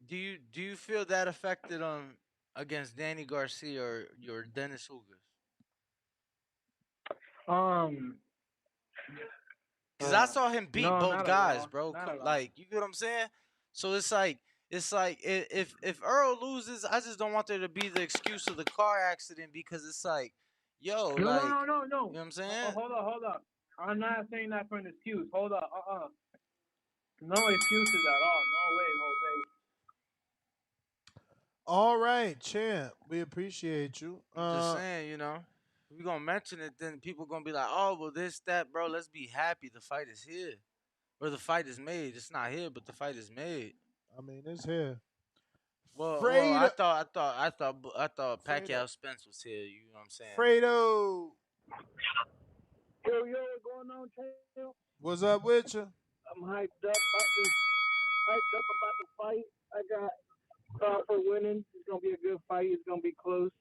Do you feel that affected against Danny Garcia or your Dennis Ugas? Um. Because I saw him beat No, both not at guys, all. bro. Not at all. Like, you get what I'm saying? So it's like if Earl loses, I just don't want there to be the excuse of the car accident because it's like, yo, No, like, no, no, no, you no. know what I'm saying? Hold up. I'm not saying that for an excuse. Hold up. No excuses at all. No way, Jose. All right, champ. We appreciate you. I'm just saying, if we gonna mention it, then people gonna be like, oh, well, this, that, bro. Let's be happy the fight is here, or the fight is made. It's not here, but the fight is made. I mean, it's here. Well, Fredo. I thought Fredo. Pacquiao Spence was here. You know what I'm saying? Fredo. Yo, what's going on, Tail? What's up with you? I'm hyped up about the fight. I got Crawford winning. It's gonna be a good fight. It's gonna be close,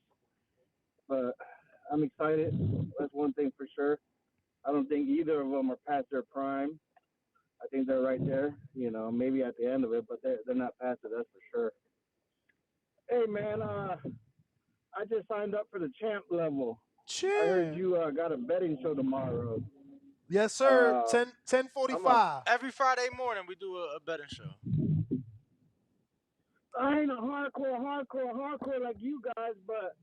but I'm excited. That's one thing for sure. I don't think either of them are past their prime. I think they're right there. Maybe at the end of it, but they're not past it. That's for sure. Hey man, I just signed up for the champ level. I heard Champ. you got a betting show tomorrow. Yes, sir. 10:45. Every Friday morning we do a betting show. I ain't a hardcore like you guys, but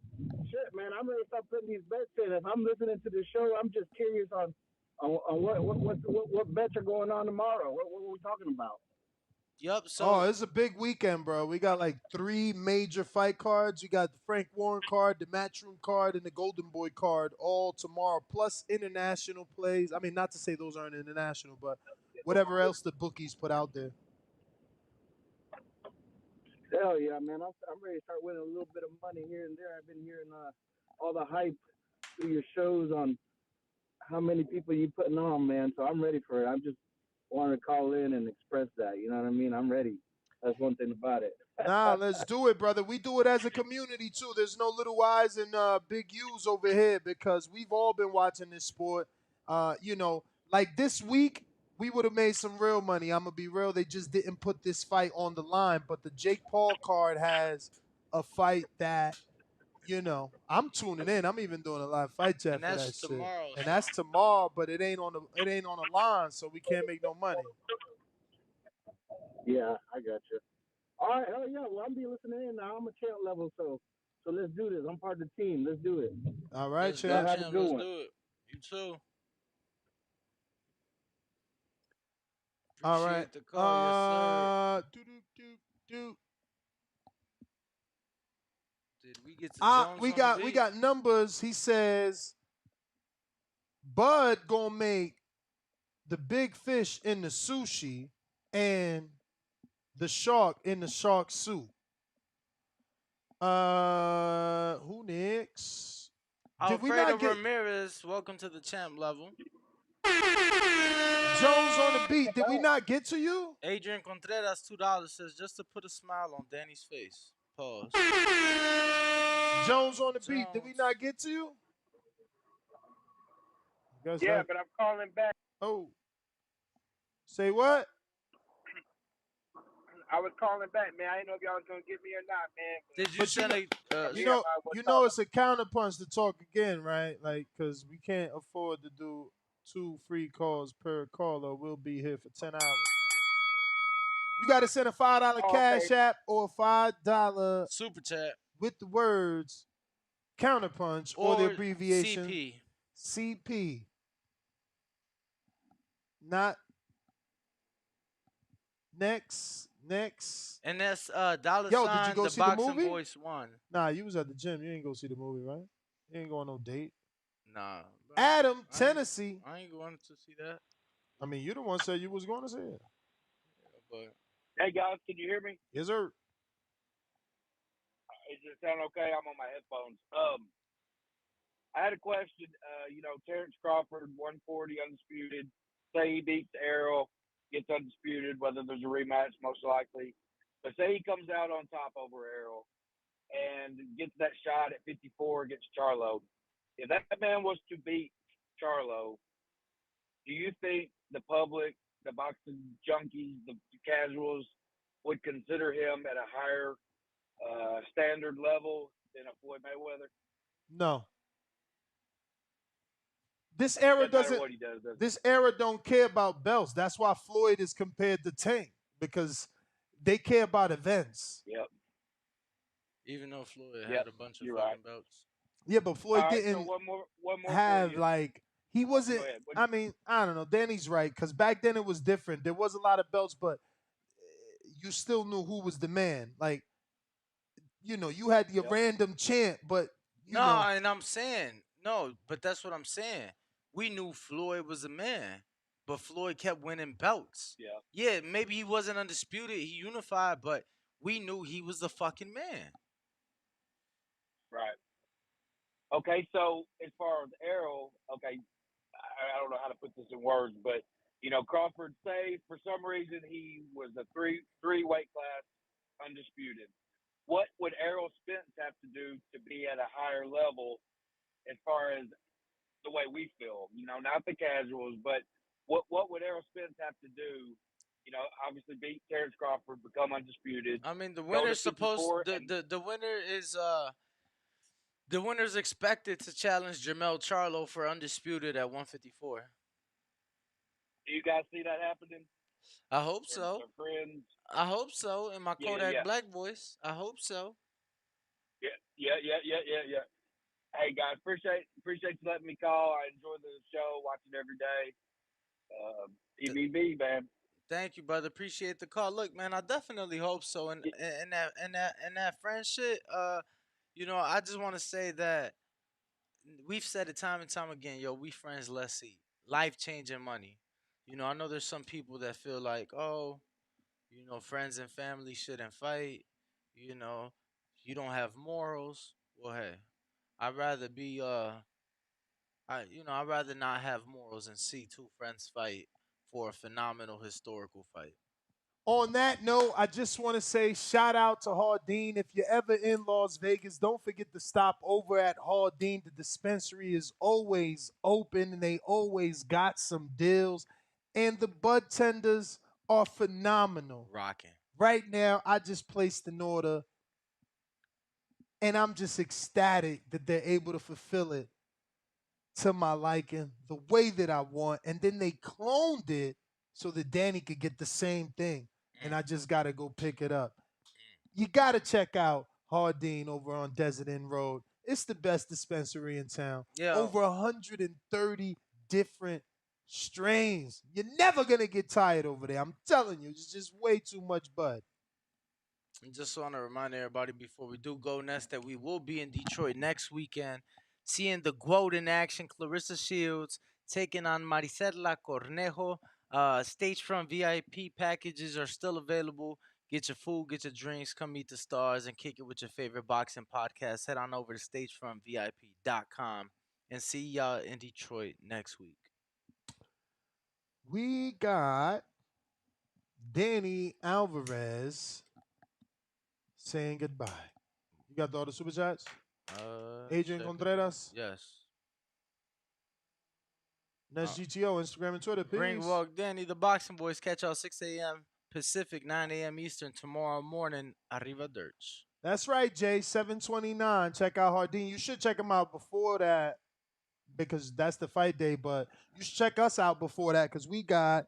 shit, man, I'm ready to start putting these bets in. If I'm listening to the show, I'm just curious on what bets are going on tomorrow. What are we talking about? Yup. Oh, So it's a big weekend, bro. We got like 3 major fight cards. We got the Frank Warren card, the Matchroom card, and the Golden Boy card all tomorrow, plus international plays. I mean, not to say those aren't international, but whatever else the bookies put out there. Hell yeah, man! I'm ready to start winning a little bit of money here and there. I've been hearing all the hype through your shows on how many people you putting on, man. So I'm ready for it. I'm just wanting to call in and express that. You know what I mean? I'm ready. That's one thing about it. Nah, let's do it, brother. We do it as a community too. There's no little Y's and big U's over here because we've all been watching this sport. Like this week, we would have made some real money. I'm gonna be real. They just didn't put this fight on the line. But the Jake Paul card has a fight that I'm tuning in. I'm even doing a live fight chat and for that that's shit. tomorrow. And So that's tomorrow, but it ain't on the line, so we can't make no money. Yeah, I got you. All right, hell yeah. Well, I'm be listening in now. I'm a champ level, so let's do this. I'm part of the team. Let's do it. All right, let's go, Y'all champ. have a champ. good Let's one. do it. You too. All right. Appreciate the call, yes sir. Do. Did we get to Jones We on the got we beat? got numbers. He says Bud gonna make the big fish in the sushi and the shark in the shark soup. Who next? Did we Alfredo not get Ramirez, welcome to the champ level. Jones on the beat? Did we not get to you? Adrian Contreras, $2 says just to put a smile on Danny's face. Pause. Jones on the beat. Did we Jones. not get to you? Guess Yeah, that. but I'm calling back. Oh, say what? I was calling back, man. I didn't know if y'all was gonna get me or not, man. Did you But send a you Yeah, know, I was you know, talking. it's a counterpunch to talk again, right? Like, cause we can't afford to do 2 free calls per caller. We'll be here for 10 hours. You got to send a $5 Oh, okay. cash app or $5 super chat with the words counterpunch or the or abbreviation CP? CP. Not next. And that's dollar Yo, did you sign go the see the boxing movie? voice one. Nah, you was at the gym. You ain't go see the movie, right? You ain't going on no date. Nah, bro. Adam, I ain't, Tennessee. I ain't going to see that. I mean, you the one said you was going to see it. But Hey guys, can you hear me? Yes, sir. Is it sound okay? I'm on my headphones. I had a question. Terence Crawford, 140 undisputed. Say he beats Errol, gets undisputed. Whether there's a rematch, most likely. But say he comes out on top over Errol and gets that shot at 54 against Charlo. If that man was to beat Charlo, do you think the public, the boxing junkies, the casuals would consider him at a higher standard level than a Floyd Mayweather? No. This era Doesn't matter doesn't. what he does, does it? This era don't care about belts. That's why Floyd is compared to Tank because they care about events. Yep. even though Floyd Yep. had a bunch of You're fucking right. belts. Yeah, but All Floyd right. So didn't one more for have you. like he wasn't. Go ahead. I mean, I don't know. Danny's right because back then it was different. There was a lot of belts, but you still knew who was the man. Like you had your Yep. random chant, but No, and I'm saying no, but that's what I'm saying. We knew Floyd was a man, but Floyd kept winning belts. Yeah. Yeah, maybe he wasn't undisputed, he unified, but we knew he was the fucking man. Right. Okay. So as far as Errol, okay, I don't know how to put this in words, but Crawford say for some reason he was a three weight class undisputed. What would Errol Spence have to do to be at a higher level as far as the way we feel? Not the casuals, but what would Errol Spence have to do? Obviously beat Terence Crawford, become undisputed, I mean, the go to winner's supposed 54, and the winner is the winner's expected to challenge Jamel Charlo for undisputed at 154. do you guys see that happening? I hope Or so. friends? I hope so. In my Yeah, Kodak yeah, Black voice, I hope so. yeah. Hey guys, appreciate you letting me call. I enjoy the show, watch it every day. EBB, man. Thank you, brother. Appreciate the call. Look, man, I definitely hope so. And that friend shit, I just want to say that we've said it time and time again, yo, we friends, let's see. Life changing money. I know there's some people that feel like, oh, friends and family shouldn't fight. You know, you don't have morals. Well, hey, I'd rather be I'd rather not have morals and see two friends fight for a phenomenal historical fight. On that note, I just want to say shout out to Hardin. If you're ever in Las Vegas, don't forget to stop over at Hardin. The dispensary is always open and they always got some deals. And the bud tenders are phenomenal. Rocking. Right now, I just placed an order and I'm just ecstatic that they're able to fulfill it to my liking, the way that I want. And then they cloned it so that Danny could get the same thing. And I just got to go pick it up. You got to check out Hardin over on Desert Inn Road. It's the best dispensary in town. Yeah. Over 130 different strains. You're never going to get tired over there. I'm telling you, it's just way too much bud. And just want to remind everybody before we do go next that we will be in Detroit next weekend, seeing the GWOAT in action. Clarissa Shields taking on Maricela Cornejo. Stage front VIP packages are still available. Get your food, get your drinks, come meet the stars, and kick it with your favorite boxing podcast. Head on over to stagefrontvip.com and see y'all in Detroit next week. We got Danny Alvarez saying goodbye. You got all the super chats? Adrian Contreras? Yes. Next GTO, Instagram and Twitter. Peace. Ring Walk Danny, the Boxing Boys. Catch y'all 6 a.m. Pacific, 9 a.m. Eastern tomorrow morning. Arriva Dirch. That's right, Jay. 729. Check out Hardin. You should check him out before that because that's the fight day. But you should check us out before that because we got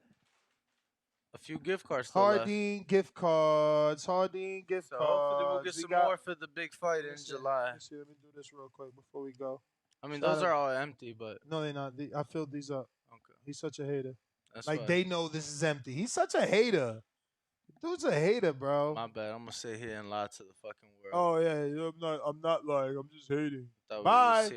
a few gift cards still left. Hardin gift cards. Hardin gift so cards. Hopefully we'll get some more for the big fight in July. Let me do this real quick before we go. I mean, those are all empty, but no, they're not. I filled these up. Okay. He's such a hater. That's like fine. They know this is empty. He's such a hater. Dude's a hater, bro. My bad. I'm gonna sit here and lie to the fucking world. Oh yeah, I'm not lying. I'm just hating. Bye.